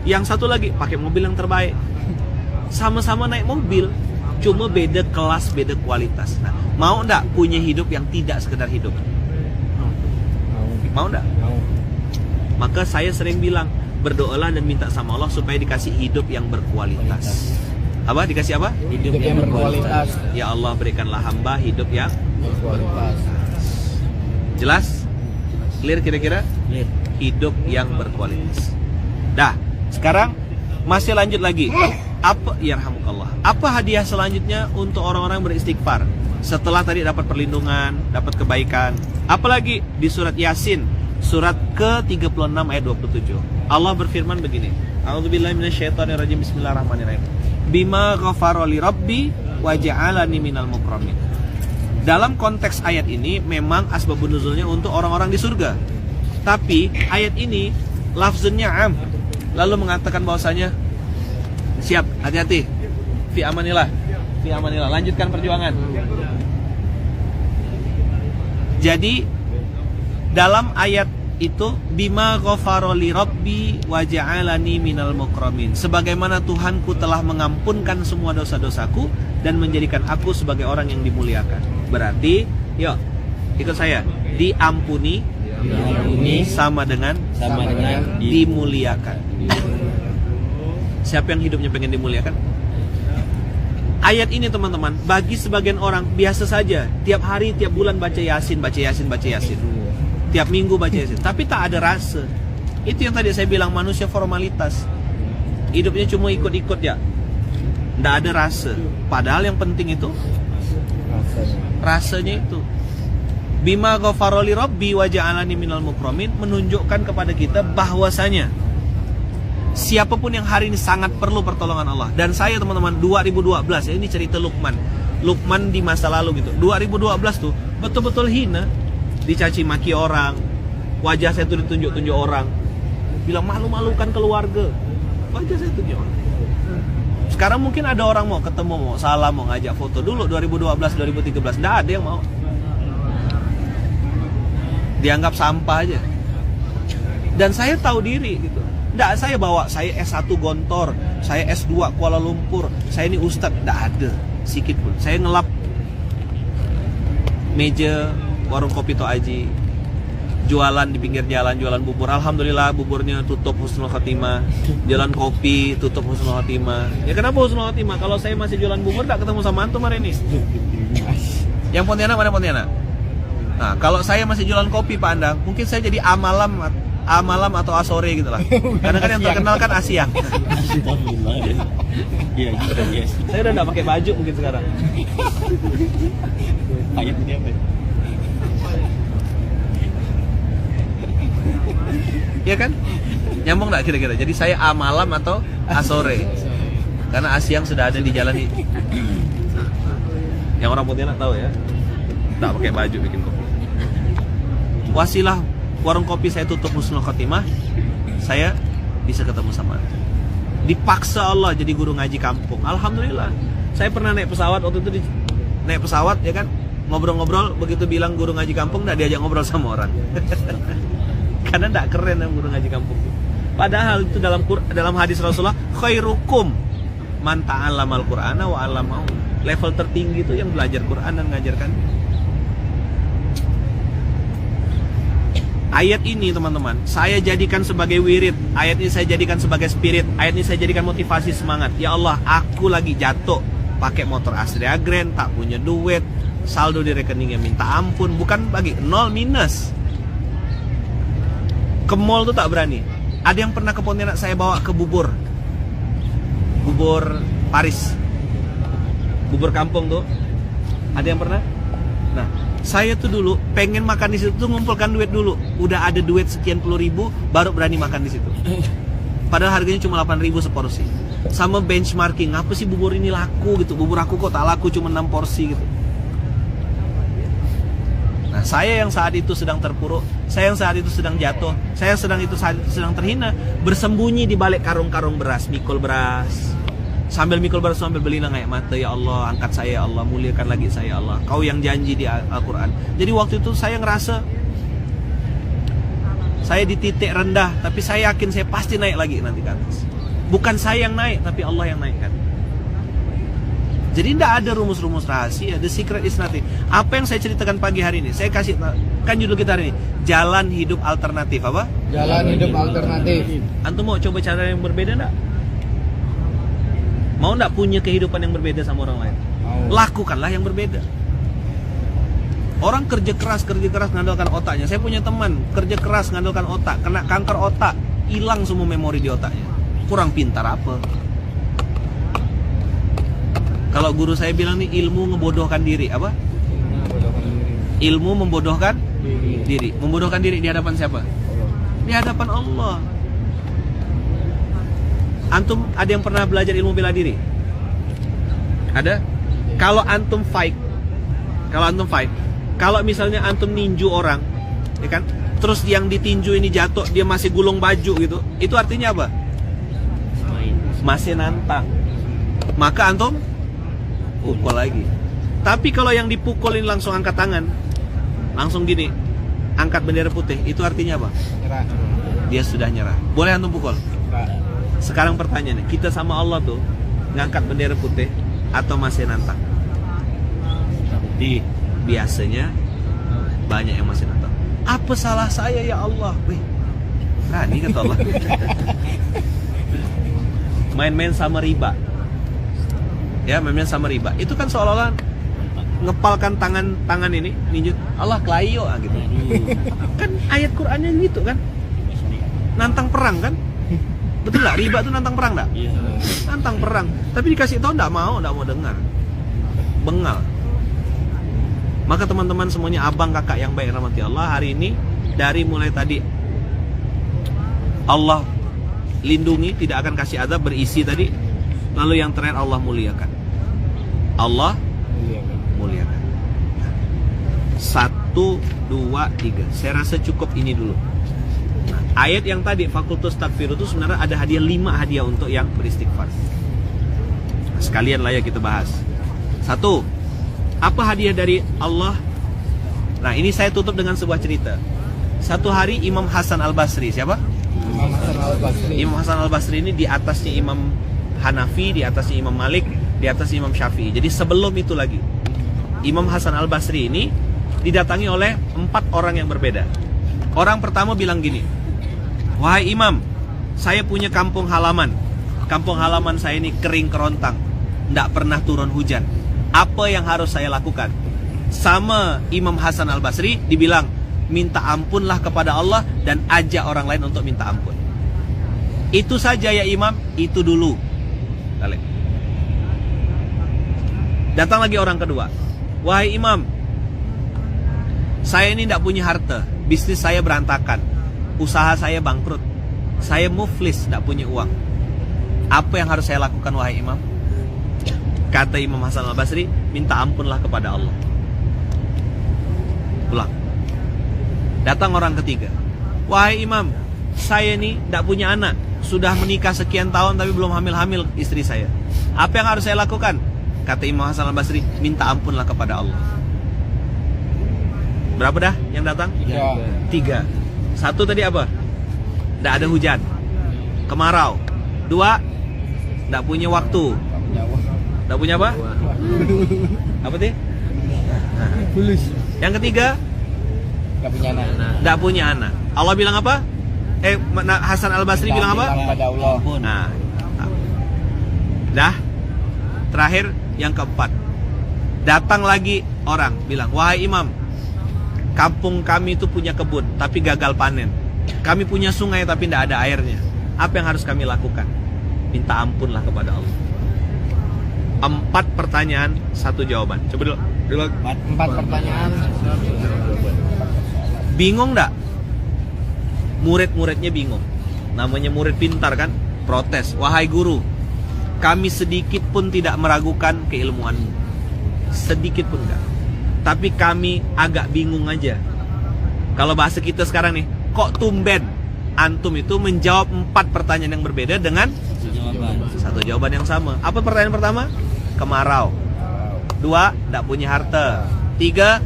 Yang satu lagi pakai mobil yang terbaik. Sama-sama naik mobil, cuma beda kelas, beda kualitas. Nah, mau enggak punya hidup yang tidak sekedar hidup? Mau enggak? Mau. Maka saya sering bilang, berdoalah dan minta sama Allah supaya dikasih hidup yang berkualitas. Apa? Dikasih apa? Hidup yang berkualitas. Ya Allah, berikanlah hamba hidup yang Berkualitas. jelas? Clear kira-kira? Clear. Hidup yang berkualitas. Dah, sekarang masih lanjut lagi. Apa yarhamukallah? Apa hadiah selanjutnya untuk orang-orang beristighfar? Setelah tadi dapat perlindungan, dapat kebaikan. Apalagi di surat Yasin, surat ke-36 ayat 27. Allah berfirman begini. A'udzubillahi minasyaitonirrajim. Bismillahirrahmanirrahim. Bima ghafara li rabbi wa ja'alani minal mukramin. Dalam konteks ayat ini memang asbabun nuzulnya untuk orang-orang di surga. Tapi ayat ini lafzunnya am. Lalu mengatakan bahwasanya siap, hati-hati. Fi amanillah. Fi amanillah. Lanjutkan perjuangan. Jadi dalam ayat itu bima ghafaroli rabbi wa ja'alani minal mukramin. Sebagaimana Tuhanku telah mengampunkan semua dosa-dosaku dan menjadikan aku sebagai orang yang dimuliakan. Berarti, yuk ikut saya. Diampuni sama dengan dimuliakan. Siapa yang hidupnya pengen dimuliakan? Ayat ini teman-teman, bagi sebagian orang biasa saja. Tiap hari, tiap bulan baca Yasin. Tiap minggu baca Yasin. Tapi tak ada rasa. Itu yang tadi saya bilang, manusia formalitas. Hidupnya cuma ikut-ikut ya. Tidak ada rasa. Padahal yang penting itu rasanya itu. Bima ghafaroli rabbi wa ja'alani minal mukramin, menunjukkan kepada kita bahwasanya siapapun yang hari ini sangat perlu pertolongan Allah. Dan saya teman-teman 2012 ya, ini cerita Luqman di masa lalu gitu. 2012 tuh betul-betul hina, dicaci maki orang, wajah saya tuh ditunjuk-tunjuk orang, bilang malu-malukan keluarga, wajah saya tunjuk orang. Sekarang mungkin ada orang mau ketemu, mau salam, mau ngajak foto. Dulu 2012 2013 nggak ada yang mau, dianggap sampah aja. Dan saya tahu diri gitu. Nggak, saya bawa, saya S1 Gontor, saya S2 Kuala Lumpur, saya ini ustadz, nggak ada sikit pun. Saya ngelap meja warung kopi Toaji, jualan di pinggir jalan, jualan bubur. Alhamdulillah buburnya tutup husnul khotimah, jalan kopi tutup husnul khotimah. Ya kenapa husnul khotimah? Kalau saya masih jualan bubur, nggak ketemu sama antum hari ini. Yang Pontianak mana Pontianak? Nah, kalau saya masih jualan kopi Pak Andang, mungkin saya jadi amalam atau asore gitu lah. Karena kan yang terkenal kan Asiang. Saya udah nggak pakai baju mungkin sekarang. Ayat ini apa? Ya kan? Nyambung nggak kira-kira? Jadi saya amalam atau asore? Karena Asiang sudah ada di jalan ini. Yang orang Pontianak tahu ya. Nggak pakai baju bikin kopi. Wasilah warung kopi saya tutup husnul khotimah, saya bisa ketemu sama antum. Dipaksa Allah jadi guru ngaji kampung. Alhamdulillah. Saya pernah naik pesawat, waktu itu naik pesawat ya kan, ngobrol-ngobrol, begitu bilang guru ngaji kampung nggak diajak ngobrol sama orang. Karena nggak keren yang guru ngaji kampung. Padahal itu dalam hadis Rasulullah, khairukum man ta'allamal Qur'ana wa 'allamahu. Level tertinggi itu yang belajar Quran dan mengajarkan. Ayat ini teman-teman, saya jadikan sebagai wirid. Ayat ini saya jadikan sebagai spirit. Ayat ini saya jadikan motivasi semangat. Ya Allah, aku lagi jatuh, pakai motor Astrea Grand, tak punya duit, saldo di rekeningnya minta ampun. Bukan bagi, nol minus. Ke mall tuh tak berani. Ada yang pernah ke Pontianak saya bawa ke bubur Paris, bubur kampung tuh. Ada yang pernah? Nah, saya tuh dulu pengen makan di situ tuh ngumpulkan duit dulu. Udah ada duit sekian puluh ribu baru berani makan di situ. Padahal harganya cuma 8.000 seporsi. Sama benchmarking, apa sih bubur ini laku gitu. Bubur aku kok tak laku cuma 6 porsi gitu. Nah, saya yang saat itu sedang terpuruk, saya yang saat itu sedang jatuh, saya saat itu sedang terhina, bersembunyi di balik karung-karung beras, mikul beras. Sambil mikul beras, sambil berlinang air mata, ya Allah, angkat saya ya Allah, muliakan lagi saya ya Allah, Kau yang janji di Al-Quran. Jadi waktu itu saya ngerasa saya di titik rendah, tapi saya yakin saya pasti naik lagi nanti ke atas. Bukan saya yang naik, tapi Allah yang naikkan. Jadi tidak ada rumus-rumus rahasia. The secret is nothing. Apa yang saya ceritakan pagi hari ini, saya kasih, kan judul kita hari ini, Jalan Hidup Alternatif. Apa? Jalan hidup alternatif. Antum mau coba cara yang berbeda enggak? Mau enggak punya kehidupan yang berbeda sama orang lain? Lakukanlah yang berbeda. Orang kerja keras ngandalkan otaknya. Saya punya teman kerja keras ngandalkan otak, kena kanker otak, hilang semua memori di otaknya. Kurang pintar apa? Kalau guru saya bilang nih, ilmu membodohkan diri. Apa? Ilmu membodohkan diri. Membodohkan diri di hadapan siapa? Di hadapan Allah. Antum ada yang pernah belajar ilmu bela diri? Ada? Kalau antum fight, kalau misalnya antum ninju orang, ya kan? Terus yang ditinju ini jatuh, dia masih gulung baju gitu. Itu artinya apa? Masih nantang. Maka antum pukul lagi. Tapi kalau yang dipukulin langsung angkat tangan, langsung gini, angkat bendera putih, itu artinya apa? Nyerah. Dia sudah nyerah. Boleh antum pukul? Sekarang pertanyaannya, kita sama Allah tuh ngangkat bendera putih atau masih nantang? Biasanya banyak yang masih nantang. Apa salah saya ya Allah? Wih, berani kata Allah. Main-main sama riba. Ya, main-main sama riba. Itu kan seolah-olah ngepalkan tangan ini, ninjut Allah kelayo gitu. Kan ayat Qur'annya gitu kan. Nantang perang kan? Betul nggak? Riba itu nantang perang nggak? Nantang perang. Tapi dikasih tahu nggak mau dengar. Bengal. Maka teman-teman semuanya, abang kakak yang baik rahmati Allah, hari ini dari mulai tadi Allah lindungi, tidak akan kasih azab, berisi tadi. Lalu yang terakhir Allah muliakan. Allah muliakan. 1, 2, 3. Saya rasa cukup ini dulu. Nah, ayat yang tadi fakultus takfir itu sebenarnya ada hadiah 5 hadiah untuk yang beristighfar. Nah, sekalian lah ya kita bahas. 1, apa hadiah dari Allah? Nah, ini saya tutup dengan sebuah cerita. Satu hari Imam Hasan Al-Basri, siapa? Imam Hasan Al-Basri ini di atasnya Imam Hanafi, di atasnya Imam Malik, di atasnya Imam Syafi'i. Jadi sebelum itu lagi, Imam Hasan Al-Basri ini didatangi oleh 4 orang yang berbeda. Orang pertama bilang gini, wahai Imam, saya punya kampung halaman. Kampung halaman saya ini kering kerontang, tidak pernah turun hujan. Apa yang harus saya lakukan? Sama Imam Hasan Al-Basri dibilang, minta ampunlah kepada Allah dan ajak orang lain untuk minta ampun. Itu saja ya Imam, itu dulu. Balik. Datang lagi orang kedua. Wahai Imam, saya ini tidak punya harta, bisnis saya berantakan, usaha saya bangkrut, saya muflis, tidak punya uang. Apa yang harus saya lakukan wahai Imam? Kata Imam Hasan Al-Basri, minta ampunlah kepada Allah. Pulang. Datang orang ketiga. Wahai Imam, saya ini tidak punya anak, sudah menikah sekian tahun tapi belum hamil-hamil istri saya. Apa yang harus saya lakukan? Kata Imam Hasan Al-Basri, minta ampunlah kepada Allah. Berapa dah yang datang? 3. 1 tadi apa? Tidak ada hujan, kemarau. 2, tidak punya waktu. Tidak punya apa? Apa sih? Yang ketiga, tidak punya anak. Allah bilang apa? Hasan Al-Basri bilang apa? Nah, dah. Terakhir yang keempat, datang lagi orang bilang, wahai Imam, kampung kami itu punya kebun tapi gagal panen. Kami punya sungai tapi tidak ada airnya. Apa yang harus kami lakukan? Minta ampunlah kepada Allah. 4 pertanyaan, 1 jawaban. Coba dulu. 4 pertanyaan. Bingung enggak? Murid-muridnya bingung. Namanya murid pintar kan? Protes. Wahai guru, kami sedikit pun tidak meragukan keilmuanmu. Sedikit pun enggak. Tapi kami agak bingung aja. Kalau bahasa kita sekarang nih, kok tumben antum itu menjawab 4 pertanyaan yang berbeda dengan 1 jawaban yang sama. Apa pertanyaan pertama? Kemarau. 2, tidak punya harta. 3,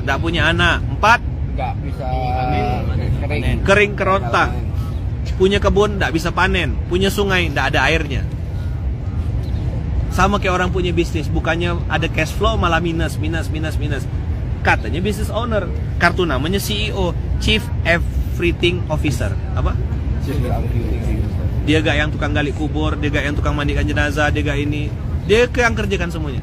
tidak punya anak. 4, Nggak bisa kering kerontang. Punya kebun, tidak bisa panen. Punya sungai, tidak ada airnya. Sama kayak orang punya bisnis, bukannya ada cash flow malah minus. Katanya business owner, kartu namanya CEO, Chief Everything Officer. Apa? Dia gak yang tukang gali kubur, dia gak yang tukang mandikan jenazah, dia gak ini, dia yang kerjakan semuanya.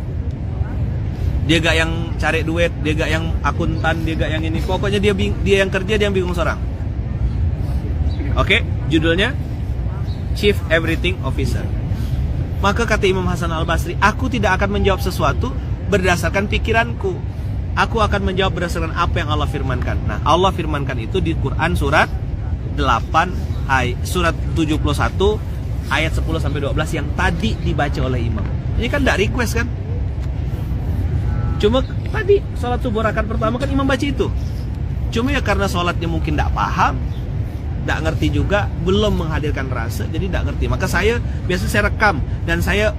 Dia gak yang cari duit, dia gak yang akuntan, dia gak yang ini. Pokoknya dia yang kerja, dia yang bingung seorang. Oke, judulnya Chief Everything Officer. Maka kata Imam Hasan Al-Basri, aku tidak akan menjawab sesuatu berdasarkan pikiranku. Aku akan menjawab berdasarkan apa yang Allah firmankan. Nah, Allah firmankan itu di Quran surat 71 ayat 10 sampai 12 yang tadi dibaca oleh imam. Ini kan tidak request kan? Cuma tadi sholat subuh rakaat pertama kan imam baca itu. Cuma ya karena sholatnya mungkin tidak paham, tidak ngerti juga, belum menghadirkan rasa, jadi tidak ngerti. Maka biasa saya rekam dan saya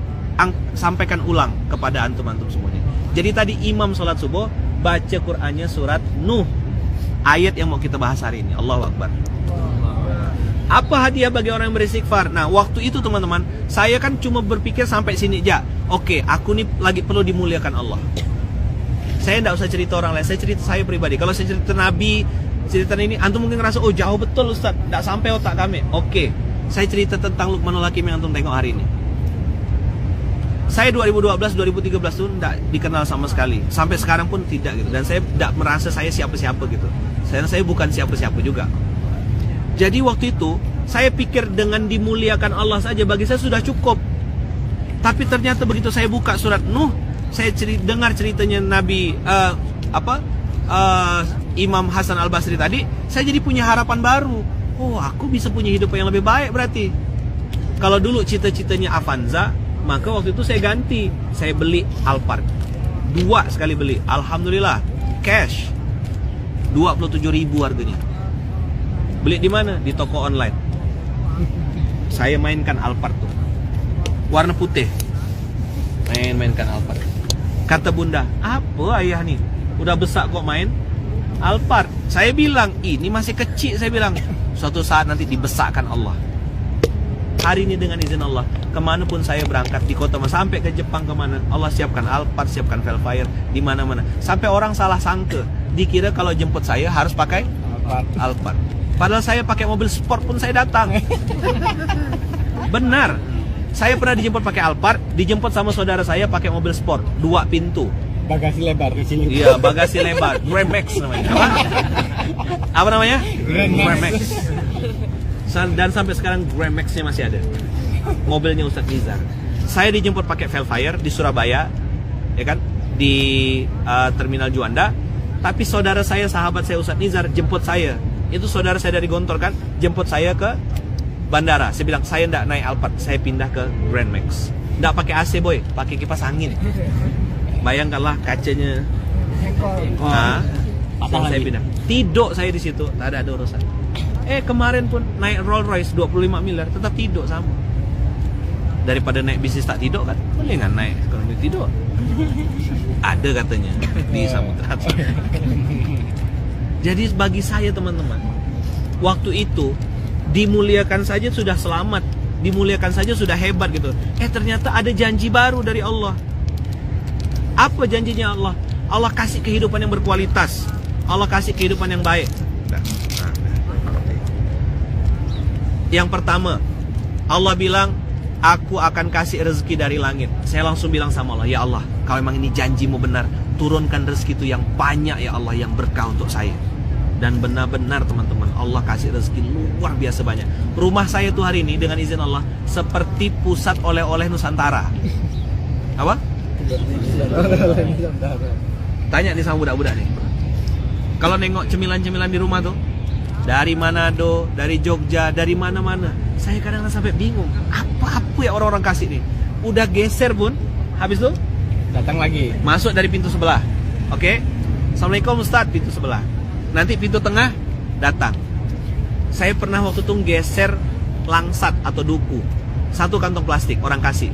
sampaikan ulang kepada antum-antum semuanya. Jadi tadi imam sholat subuh baca Qur'annya surat Nuh ayat yang mau kita bahas hari ini. Allahu Akbar. Apa hadiah bagi orang yang beristighfar? Nah, waktu itu teman-teman, saya kan cuma berpikir sampai sini aja. Oke, aku nih lagi perlu dimuliakan Allah. Saya tidak usah cerita orang lain, saya cerita saya pribadi. Kalau saya cerita Nabi, cerita ini, antum mungkin ngerasa, oh jauh betul Ustaz, tidak sampai otak kami. Oke, saya cerita tentang Luqmanul Hakim yang antum tengok hari ini. Saya 2012, 2013 itu tidak dikenal sama sekali. Sampai sekarang pun tidak gitu. Dan saya tidak merasa saya siapa-siapa gitu. Saya bukan siapa-siapa juga. Jadi waktu itu, saya pikir dengan dimuliakan Allah saja bagi saya sudah cukup. Tapi ternyata begitu saya buka surat Nuh, saya dengar ceritanya Nabi Imam Hasan Al-Basri tadi, saya jadi punya harapan baru. Oh, aku bisa punya hidup yang lebih baik berarti. Kalau dulu cita-citanya Avanza, maka waktu itu saya ganti. Saya beli Alphard. 2 sekali beli. Alhamdulillah, cash. 27.000 harganya. Beli di mana? Di toko online. Saya mainkan Alphard tuh. Warna putih. Mainkan Alphard. Kata bunda, apa ayah nih? Udah besar kok main Alphard. Saya bilang, ini masih kecil. Saya bilang, suatu saat nanti dibesarkan Allah. Hari ini dengan izin Allah, kemanapun saya berangkat di kota, sampai ke Jepang kemana, Allah siapkan Alphard, siapkan Velfire di mana-mana. Sampai orang salah sangka, dikira kalau jemput saya harus pakai Alphard. Padahal saya pakai mobil sport pun saya datang. Benar. Saya pernah dijemput pakai Alphard, dijemput sama saudara saya pakai mobil sport, 2 pintu. Bagasi lebar di sini. Iya, bagasi lebar. Grand Max namanya. Apa namanya? Grand Max. Dan sampai sekarang Grand Max-nya masih ada. Mobilnya Ustadz Nizar. Saya dijemput pakai Velfire di Surabaya, ya kan? Di Terminal Juanda. Tapi saudara saya, sahabat saya Ustadz Nizar jemput saya. Itu saudara saya dari Gontor kan, jemput saya ke bandara. Saya bilang, saya tidak naik Alphard, saya pindah ke Grand Max. Tidak pakai AC boy, pakai kipas angin. Bayangkanlah kacanya. Nah, saya pindah. Tidur saya di situ, tak ada urusan. Kemarin pun naik Rolls Royce 25 miliar, tetap tidur sama. Daripada naik bisnis tak tidur kan, boleh nggak naik ekonomi tidur? Ada katanya di Samudra. Jadi bagi saya teman-teman, waktu itu dimuliakan saja sudah selamat, dimuliakan saja sudah hebat gitu. Ternyata ada janji baru dari Allah. Apa janjinya Allah? Allah kasih kehidupan yang berkualitas. Allah kasih kehidupan yang baik. Yang pertama, Allah bilang, aku akan kasih rezeki dari langit. Saya langsung bilang sama Allah, ya Allah, kalau memang ini janjimu benar, turunkan rezeki itu yang banyak ya Allah, yang berkah untuk saya. Dan benar-benar teman-teman, Allah kasih rezeki luar biasa banyak. Rumah saya tuh hari ini dengan izin Allah seperti pusat oleh-oleh Nusantara. Apa? Tanya nih sama budak-budak nih. Kalau nengok cemilan-cemilan di rumah tuh, dari Manado, dari Jogja, dari mana-mana, saya kadang-kadang sampai bingung, apa ya orang-orang kasih nih. Udah geser pun, habis tuh datang lagi. Masuk dari pintu sebelah. Oke? Assalamualaikum Ustaz, pintu sebelah. Nanti pintu tengah datang. Saya pernah waktu itu geser langsat atau duku, 1 kantong plastik orang kasih.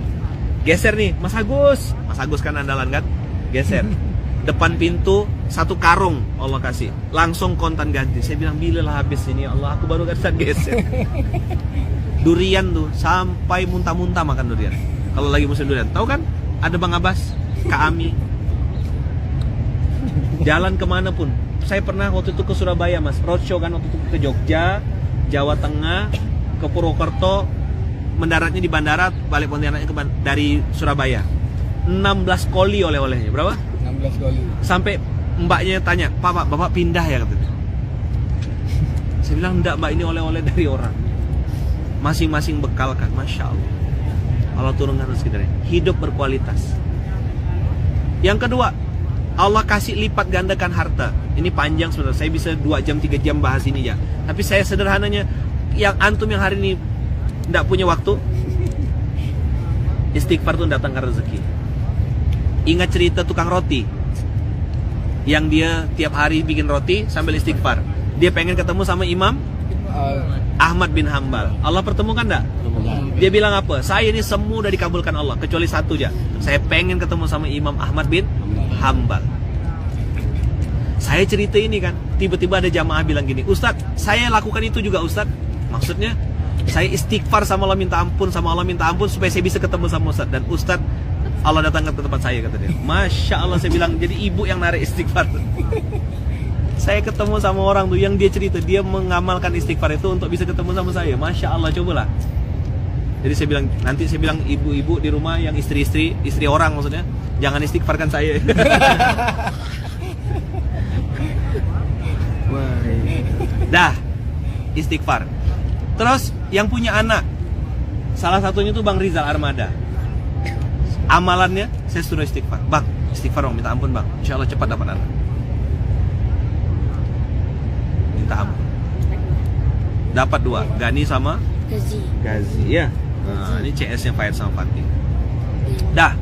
Geser nih, Mas Agus kan andalan kan? Geser. Depan pintu 1 karung Allah kasih. Langsung kontan ganti. Saya bilang, bila lah habis ini ya Allah, aku baru bisa geser. Durian tuh sampai muntah-muntah makan durian. Kalau lagi musim durian, tahu kan? Ada Bang Abbas, Kak Ami. Jalan kemana pun. Saya pernah waktu itu ke Surabaya mas, roadshow kan, waktu itu ke Jogja, Jawa Tengah, ke Purwokerto, mendaratnya di bandara, balik Pontianaknya dari Surabaya. 16 koli oleh-olehnya, berapa? 16 kali. Sampai mbaknya tanya, Pak, Bapak pindah ya katanya. Saya bilang, enggak mbak, ini oleh-oleh dari orang. Masing-masing bekal kan, Masya Allah. Allah turunkan rezeki dari hidup berkualitas. Yang kedua, Allah kasih lipat gandakan harta. Ini panjang sebenarnya, saya bisa 2 jam 3 jam bahas ini ya. Tapi saya sederhananya, yang antum yang hari ini tidak punya waktu, istighfar tuh datangkan rezeki. Ingat cerita tukang roti, yang dia tiap hari bikin roti sambil istighfar. Dia pengen ketemu sama Imam Ahmad bin Hambal. Allah pertemukan enggak? Dia bilang apa? Saya ini semua udah dikabulkan Allah, kecuali satu aja. Saya pengen ketemu sama Imam Ahmad bin Hambal. Saya cerita ini kan, tiba-tiba ada jamaah bilang gini, Ustadz, saya lakukan itu juga Ustadz. Maksudnya, saya istighfar sama Allah, minta ampun sama Allah, minta ampun supaya saya bisa ketemu sama Ustadz. Dan Ustadz, Allah datang ke tempat saya, kata dia. Masya Allah, saya bilang, jadi ibu yang narik istighfar. Saya ketemu sama orang tuh yang dia cerita, dia mengamalkan istighfar itu untuk bisa ketemu sama saya. Masya Allah, cobalah. Jadi saya bilang, nanti saya bilang ibu-ibu di rumah yang istri orang maksudnya, jangan istighfarkan saya. Dah, istighfar. Terus yang punya anak, salah satunya tuh Bang Rizal Armada. Amalannya, saya suruh istighfar. Bang, istighfar dong, minta ampun bang. Insya Allah cepat dapat anak. Minta ampun. Dapat 2, Gani sama Gazi ya. Nah, ini CS-nya Fayed sama Fatih. Dah.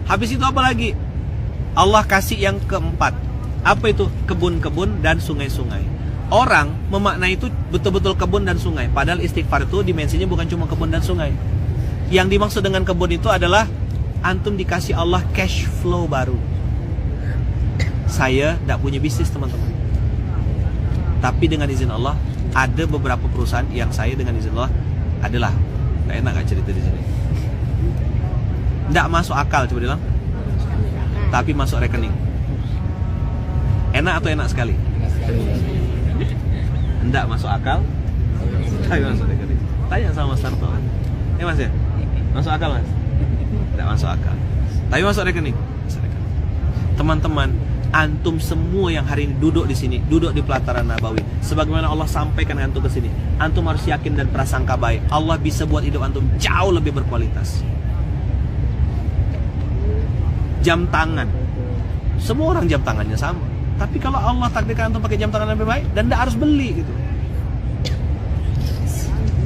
Habis itu apa lagi? Allah kasih yang keempat. Apa itu? Kebun-kebun dan sungai-sungai. Orang memaknai itu betul-betul kebun dan sungai. Padahal istighfar itu dimensinya bukan cuma kebun dan sungai. Yang dimaksud dengan kebun itu adalah antum dikasih Allah cash flow baru. Saya tidak punya bisnis teman-teman. Tapi dengan izin Allah, ada beberapa perusahaan yang saya dengan izin Allah adalah. Gak enak gak cerita di sini. Nggak masuk akal, coba bilang. Tapi masuk rekening. Enak atau enak sekali? Nggak masuk akal, tapi masuk rekening. Tanya sama Mas Tarto. Mas ya? Masuk akal mas? Nggak masuk akal, tapi masuk rekening. Teman-teman, antum semua yang hari ini duduk di sini, duduk di pelataran Nabawi, sebagaimana Allah sampaikan antum ke sini, antum harus yakin dan prasangka baik. Allah bisa buat hidup antum jauh lebih berkualitas. Jam tangan, semua orang jam tangannya sama. Tapi kalau Allah takdirkan antum pakai jam tangan yang lebih baik, dan tidak harus beli gitu.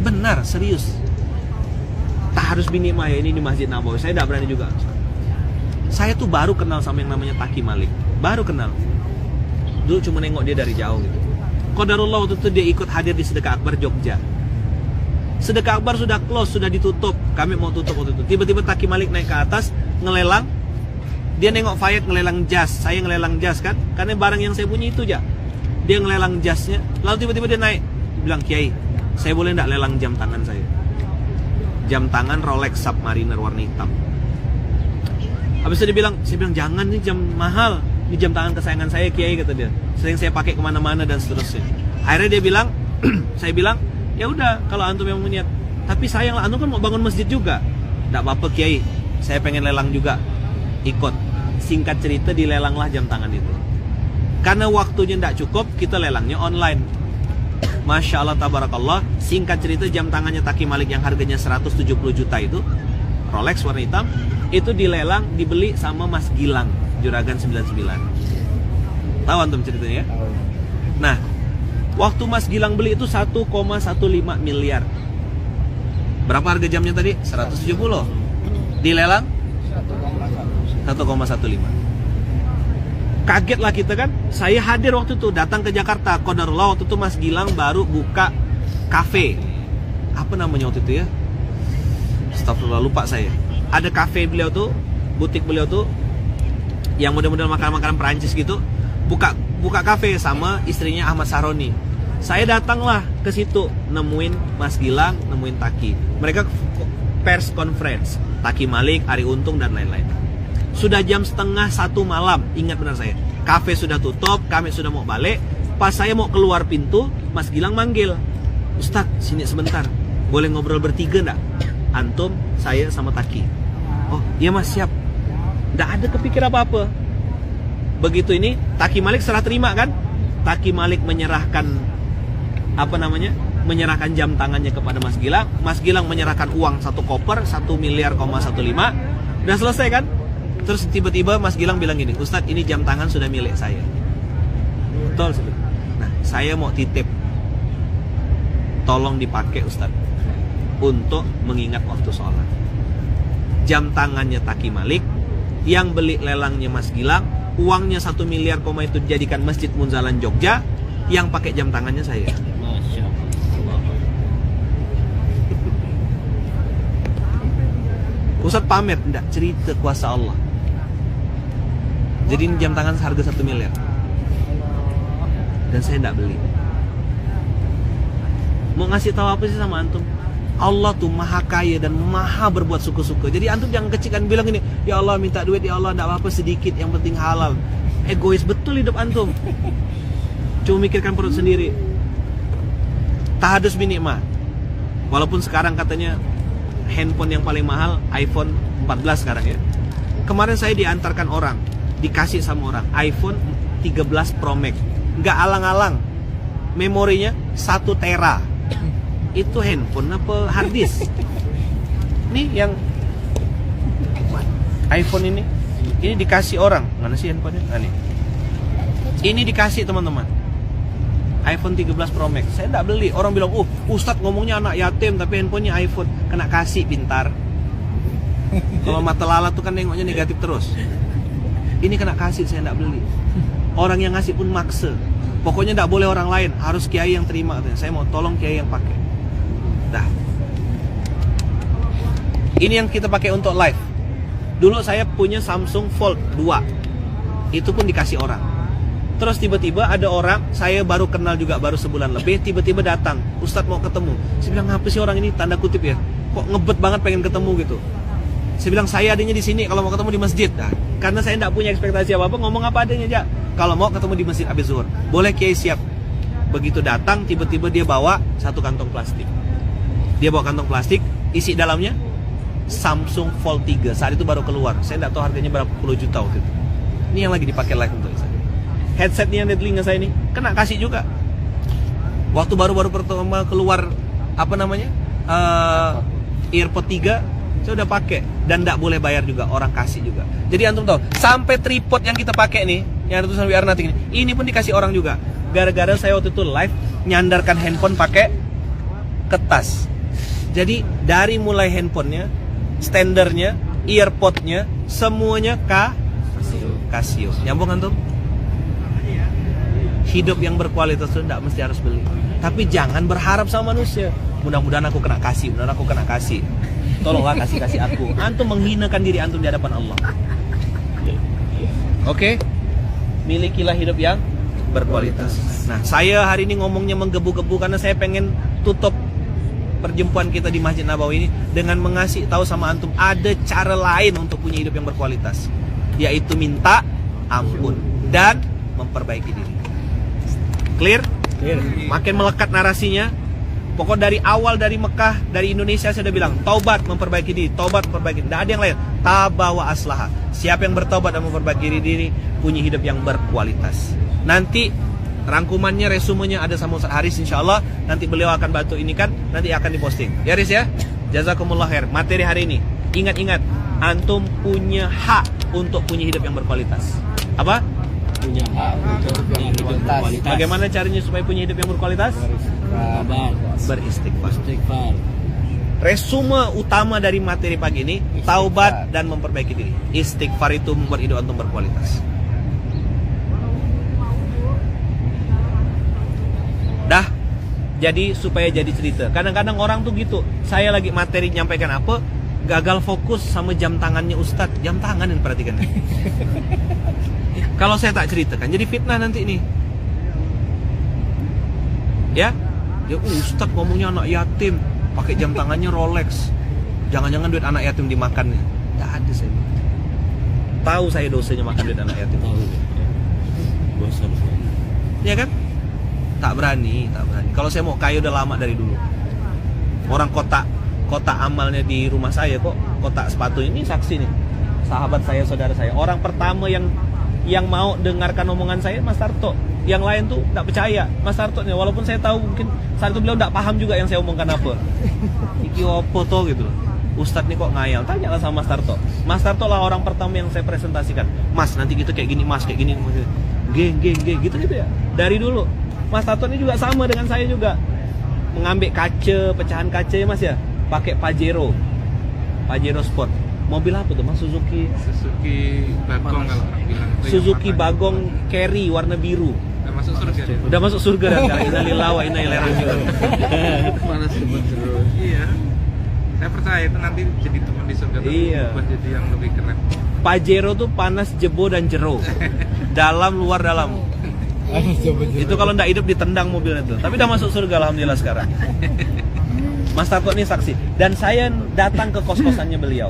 Benar, serius. Tak harus bini maya ini di Masjid Nabawi. Saya tidak berani juga. Saya tuh baru kenal sama yang namanya Taki Malik. Baru kenal. Dulu cuma nengok dia dari jauh gitu. Qadarullah waktu itu dia ikut hadir di Sedekah Akbar Jogja. Sedekah Akbar sudah close, sudah ditutup. Kami mau tutup waktu itu. Tiba-tiba Taki Malik naik ke atas, ngelelang. Dia nengok Fayed ngelelang jas. Saya ngelelang jas kan, karena barang yang saya punya itu aja. Dia ngelelang jasnya. Lalu tiba-tiba dia naik, bilang, Kiai, saya boleh enggak lelang jam tangan saya? Jam tangan Rolex Submariner warna hitam. Habis itu saya bilang jangan, nih jam mahal. Ini jam tangan kesayangan saya Kiai, kata dia. Sering saya pakai kemana-mana dan seterusnya. Akhirnya dia bilang, saya bilang, ya udah kalau antum yang punya. Tapi sayanglah antum kan mau bangun masjid juga. Tidak apa-apa Kiai, saya pengen lelang juga. Ikut. Singkat cerita dilelanglah jam tangan itu. Karena waktunya tidak cukup, kita lelangnya online. Masya Allah tabarakallah. Singkat cerita jam tangannya Taki Malik yang harganya 170 juta itu, Rolex warna hitam, itu dilelang, dibeli sama Mas Gilang Juragan 99. Tahu antum ceritanya ya? Nah, waktu Mas Gilang beli itu 1,15 miliar. Berapa harga jamnya tadi? 170. Dilelang 1,15. Kagetlah kita kan. Saya hadir waktu itu, datang ke Jakarta. Qadarullah waktu itu Mas Gilang baru buka kafe. Apa namanya waktu itu ya? Astagfirullah, lupa saya. Ada kafe beliau tuh, butik beliau tuh, yang model-model makanan-makanan Perancis gitu. Buka kafe sama istrinya Ahmad Sahroni. Saya datanglah ke situ, nemuin Mas Gilang, nemuin Taki. Mereka pers conference, Taki Malik, Ari Untung dan lain-lain. Sudah jam 12:30 malam, ingat benar saya. Kafe sudah tutup, kami sudah mau balik. Pas saya mau keluar pintu, Mas Gilang manggil, Ustadz, sini sebentar, boleh ngobrol bertiga enggak? Antum, saya sama Taki. Oh iya mas, siap. Nggak ada kepikir apa-apa. Begitu ini Taki Malik serah terima kan. Taki Malik menyerahkan menyerahkan jam tangannya kepada Mas Gilang. Mas Gilang menyerahkan uang 1 koper 1,15 miliar. Udah selesai kan. Terus tiba-tiba Mas Gilang bilang gini, Ustadz ini jam tangan sudah milik saya. Betul. Nah saya mau titip, tolong dipakai Ustadz untuk mengingat waktu sholat. Jam tangannya Taki Malik, yang beli lelangnya Mas Gilang, uangnya 1 miliar itu dijadikan Masjid Munzalan Jogja, yang pakai jam tangannya saya. Masya Allah. Ustadz pamer, enggak, cerita kuasa Allah. Jadi ini jam tangan seharga 1 miliar. dan saya tidak beli. Mau ngasih tahu apa sih sama antum? Allah tuh maha kaya dan maha berbuat suka-suka. Jadi antum jangan kecilkan bilang gini, ya Allah minta duit, ya Allah tidak apa-apa sedikit, yang penting halal. Egois betul hidup antum. Cuma mikirkan perut sendiri. Tahadus bin nikmah. Walaupun sekarang katanya handphone yang paling mahal iPhone 14 sekarang ya. Kemarin saya diantarkan orang, dikasih sama orang iPhone 13 Pro Max. Nggak alang-alang. Memorinya 1 tera. Itu handphone apa hard disk? Nih yang iPhone ini dikasih orang. Mana sih handphonenya? Nah, nih. Ini dikasih teman-teman. iPhone 13 Pro Max. Saya tidak beli. Orang bilang, Ustadz ngomongnya anak yatim tapi handphonenya iPhone. Kena kasih pintar. Kalau mata lalat tuh kan nengoknya negatif terus. Ini kena kasih, saya tidak beli. Orang yang ngasih pun maksa. Pokoknya tidak boleh orang lain, harus kiai yang terima. Saya mau tolong kiai yang pakai. Dah. Ini yang kita pakai untuk live. Dulu saya punya Samsung Fold 2. Itu pun dikasih orang. Terus tiba-tiba ada orang, saya baru kenal juga baru sebulan lebih, tiba-tiba datang, Ustadz mau ketemu. Saya bilang, ngapa sih orang ini, tanda kutip ya, kok ngebet banget pengen ketemu gitu. Saya bilang, saya adanya di sini, kalau mau ketemu di masjid. Nah, karena saya tidak punya ekspektasi apa-apa, ngomong apa adanya aja. Kalau mau ketemu di masjid habis zuhur, boleh kiai siap. Begitu datang, tiba-tiba dia bawa 1 kantong plastik. Dia bawa kantong plastik, isi dalamnya Samsung Fold 3. Saat itu baru keluar. Saya tidak tahu harganya berapa puluh juta waktu itu. Ini yang lagi dipakai live untuk saya. Headsetnya yang di telinga saya ini kena kasih juga. Waktu baru-baru pertama keluar AirPod 3, saya udah pakai dan tidak boleh bayar juga, orang kasih juga. Jadi antum tahu, sampai tripod yang kita pakai nih, yang ada tulisan We Are Nothing ini pun dikasih orang juga. Gara-gara saya waktu itu live nyandarkan handphone pakai kertas. Jadi dari mulai handphonenya, standernya, earpodnya, semuanya Casio. Nyambung antum? Hidup yang berkualitas itu tidak mesti harus beli. Tapi jangan berharap sama manusia. Mudah-mudahan aku kena kasih, Tolonglah kasih aku. Antum menghinakan diri antum di hadapan Allah. Oke? Milikilah hidup yang berkualitas. Nah, saya hari ini ngomongnya menggebu-gebu karena saya pengen tutup perjumpaan kita di Masjid Nabawi ini dengan mengasih tahu sama antum ada cara lain untuk punya hidup yang berkualitas, yaitu minta ampun dan memperbaiki diri. Clear? Makin melekat narasinya. Pokok dari awal, dari Mekah, dari Indonesia saya udah bilang, taubat, memperbaiki diri, taubat, memperbaiki diri. Tidak ada yang lain. Tabah wa aslaha. Siapa yang bertaubat dan memperbaiki diri, punya hidup yang berkualitas. Nanti rangkumannya, resumenya ada sama Ustaz Haris insyaallah. Nanti beliau akan bantu ini kan, nanti akan diposting. Ya Haris ya? Jazakumullah khair. Materi hari ini, ingat-ingat, antum punya hak untuk punya hidup yang berkualitas. Apa? Punya hak untuk punya hidup berkualitas. Bagaimana caranya supaya punya hidup yang berkualitas? Beristighfar. Resume utama dari materi pagi ini, taubat dan memperbaiki diri. Istighfar itu membuat hidup antum berkualitas. Dah. Jadi supaya jadi cerita. Kadang-kadang orang tuh gitu. Saya lagi materi nyampaikan apa, gagal fokus sama jam tangannya Ustadz. Jam tangan yang perhatikan. Kalau saya tak ceritakan, jadi fitnah nanti nih. Ya, Ustadz ngomongnya anak yatim, pakai jam tangannya Rolex. Jangan-jangan duit anak yatim dimakan nih. Tak ada saya. Tahu saya dosanya makan duit anak yatim. Tahu. Bosan. Ya kan? Tak berani. Kalau saya mau kaya udah lama dari dulu. Orang kotak amalnya di rumah saya kok, kotak sepatu ini saksi nih. Sahabat saya, saudara saya. Orang pertama yang mau dengarkan omongan saya Mas Tarto. Yang lain tuh tidak percaya Mas Tarto nih. Walaupun saya tahu mungkin saat itu beliau tidak paham juga yang saya omongkan apa. Iki opo to gitu loh. Ustadz nih kok ngayal. Tanyalah sama Mas Tarto. Mas Tarto lah orang pertama yang saya presentasikan. Mas nanti gitu kayak gini Mas, kayak gini. Geng gitu ya. Dari dulu. Mas Tarto ini juga sama dengan saya juga. Mengambil kaca, pecahan kaca ya Mas ya. Pakai Pajero Sport. Mobil apa tuh Mas? Suzuki Bagong kalau orang bilang. Suzuki Bagong Carry warna biru. Udah masuk surga deh. Udah masuk surga dan innalillahi wa inna ilaihi raji'un. Panas terus. Iya. Saya percaya itu nanti jadi teman di surga tuh. Iya. Buat jadi yang lebih keren. Pajero tuh panas, jebo dan jero. Dalam luar dalam. Itu kalau ndak hidup ditendang mobilnya itu. Tapi udah masuk surga alhamdulillah sekarang. Mas Tarto ini saksi. Dan saya datang ke kos-kosannya beliau.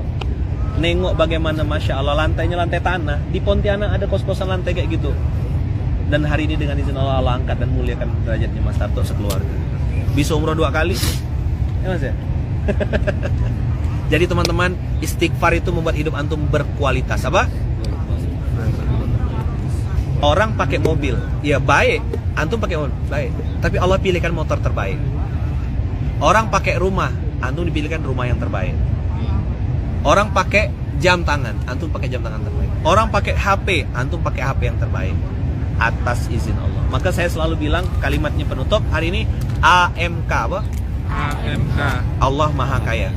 Nengok bagaimana Masya Allah lantainya lantai tanah. Di Pontianak ada kos-kosan lantai kayak gitu. Dan hari ini dengan izin Allah, Allah angkat dan muliakan derajatnya Mas Tarto sekeluarga. Bisa umroh 2 kali. Ya Mas ya? Jadi teman-teman, istighfar itu membuat hidup antum berkualitas. Apa? Orang pakai mobil, ya baik. Antum pakai mobil, baik. Tapi Allah pilihkan motor terbaik. Orang pakai rumah, antum dipilihkan rumah yang terbaik. Orang pakai jam tangan, antum pakai jam tangan terbaik. Orang pakai HP, antum pakai HP yang terbaik. Atas izin Allah. Maka saya selalu bilang kalimatnya penutup hari ini AMK apa? AMK. Allah Maha Kaya.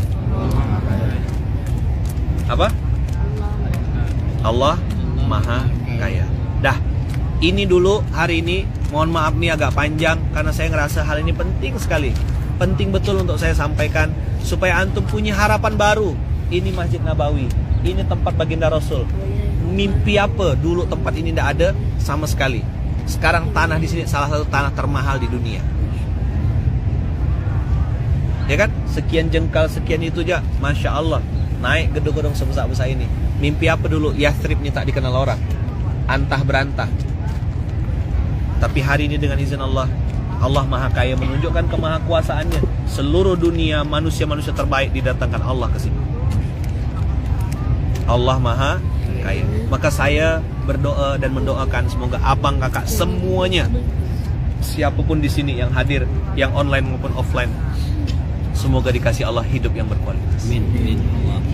Apa? Allah Maha Kaya. Dah, ini dulu hari ini. Mohon maaf nih agak panjang karena saya ngerasa hal ini penting sekali. Penting betul untuk saya sampaikan supaya antum punya harapan baru. Ini Masjid Nabawi, ini tempat baginda Rasul. Mimpi apa dulu tempat ini tidak ada sama sekali. Sekarang tanah di sini salah satu tanah termahal di dunia. Ya kan? Sekian jengkal, sekian itu aja, Masya Allah. Naik gedung-gedung sebesar-besar ini. Mimpi apa dulu? Yathribnya tak dikenal orang. Antah berantah. Tapi hari ini dengan izin Allah, Allah Maha Kaya menunjukkan kemahakuasaannya. Seluruh dunia manusia-manusia terbaik didatangkan Allah ke sini. Allah Maha Kaya. Maka saya berdoa dan mendoakan semoga abang kakak semuanya, siapapun di sini yang hadir, yang online maupun offline, semoga dikasih Allah hidup yang berkualitas.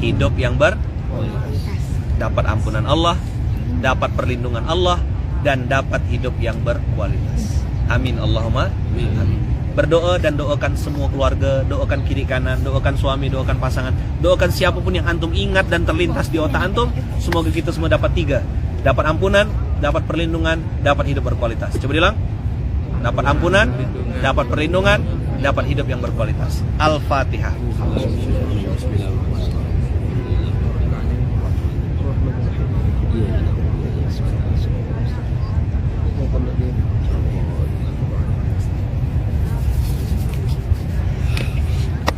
Hidup yang dapat ampunan Allah, dapat perlindungan Allah, dan dapat hidup yang berkualitas. Amin Allahumma amin. Berdoa dan doakan semua keluarga, doakan kiri kanan, doakan suami, doakan pasangan, doakan siapapun yang antum ingat dan terlintas di otak antum. Semoga kita semua dapat 3. Dapat ampunan, dapat perlindungan, dapat hidup berkualitas. Coba bilang. Dapat ampunan, dapat perlindungan, dapat hidup yang berkualitas. Al-Fatihah.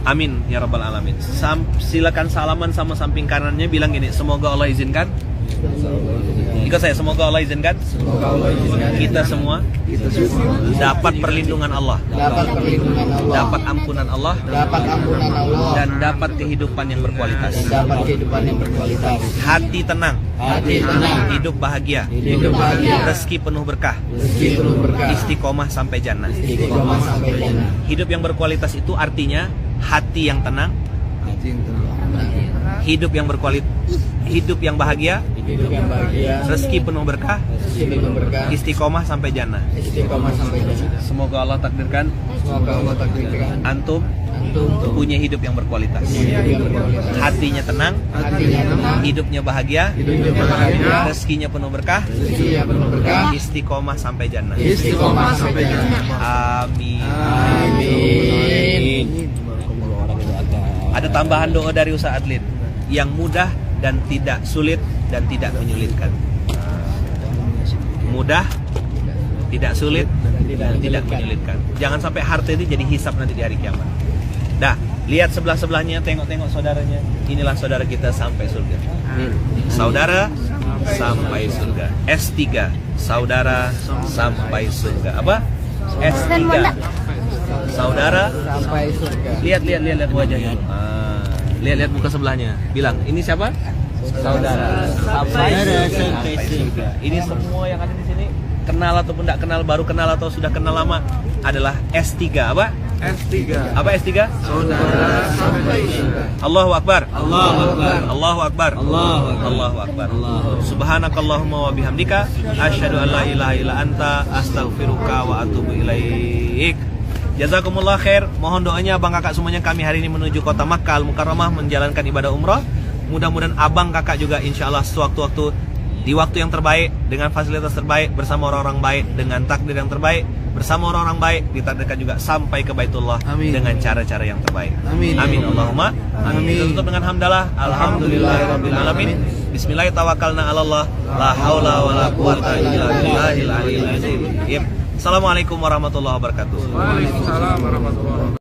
Amin ya rabbal alamin. Silakan salaman sama samping kanannya, bilang gini, semoga Allah izinkan. Ikut saya, semoga Allah izinkan. Kita semua dapat perlindungan Allah, dapat ampunan Allah, dan dapat kehidupan yang berkualitas. Hati tenang, hidup bahagia, rezeki penuh berkah, istiqomah sampai jannah. Hidup yang berkualitas itu artinya hati yang tenang, hidup yang berkualitas, hidup yang bahagia, rezeki penuh berkah, istiqomah sampai jannah. Semoga Allah takdirkan antum punya hidup yang berkualitas. Hatinya tenang, hidupnya bahagia, rezekinya penuh berkah, istiqomah sampai jannah. Amin. Ada tambahan doa dari Ustaz Adlin yang mudah dan tidak sulit dan tidak menyulitkan. Mudah, tidak sulit dan tidak menyulitkan. Jangan sampai harta itu jadi hisab nanti di hari kiamat. Dah, lihat sebelah-sebelahnya, tengok-tengok saudaranya. Inilah saudara kita sampai surga. Saudara sampai surga. S3, saudara sampai surga. Apa? S3, saudara sampai surga. Lihat wajahnya. Lihat muka sebelahnya. Bilang, ini siapa? Saudara sampai surga. Ini semua yang ada di sini, kenal ataupun tidak kenal, baru kenal atau sudah kenal lama, adalah S3. Apa? S3. Apa S3? Saudara sampai surga. Allahu Akbar. Allahu Akbar. Allahu Akbar. Allahu Akbar. Subhanakallahumma wa bihamdika asyhadu an la ilaha illa anta astaghfiruka wa atubu ilaik. Jazakumullah khair. Mohon doanya abang kakak semuanya, kami hari ini menuju kota Makkah Al-Mukarramah menjalankan ibadah umrah. Mudah-mudahan abang kakak juga insya Allah sewaktu-waktu di waktu yang terbaik, dengan fasilitas terbaik, bersama orang-orang baik, dengan takdir yang terbaik. bersama orang-orang baik, ditakdirkan juga sampai ke Baitullah Amin. dengan cara-cara yang terbaik. Amin. Amin. Allahumma amin. Kita tutup dengan hamdalah. Alhamdulillahirabbil alamin. Bismillah tawakkalna 'alallah. La haula wala quwata illa billahil aliyil azim. Assalamualaikum warahmatullahi wabarakatuh. Waalaikumsalam warahmatullahi wabarakatuh.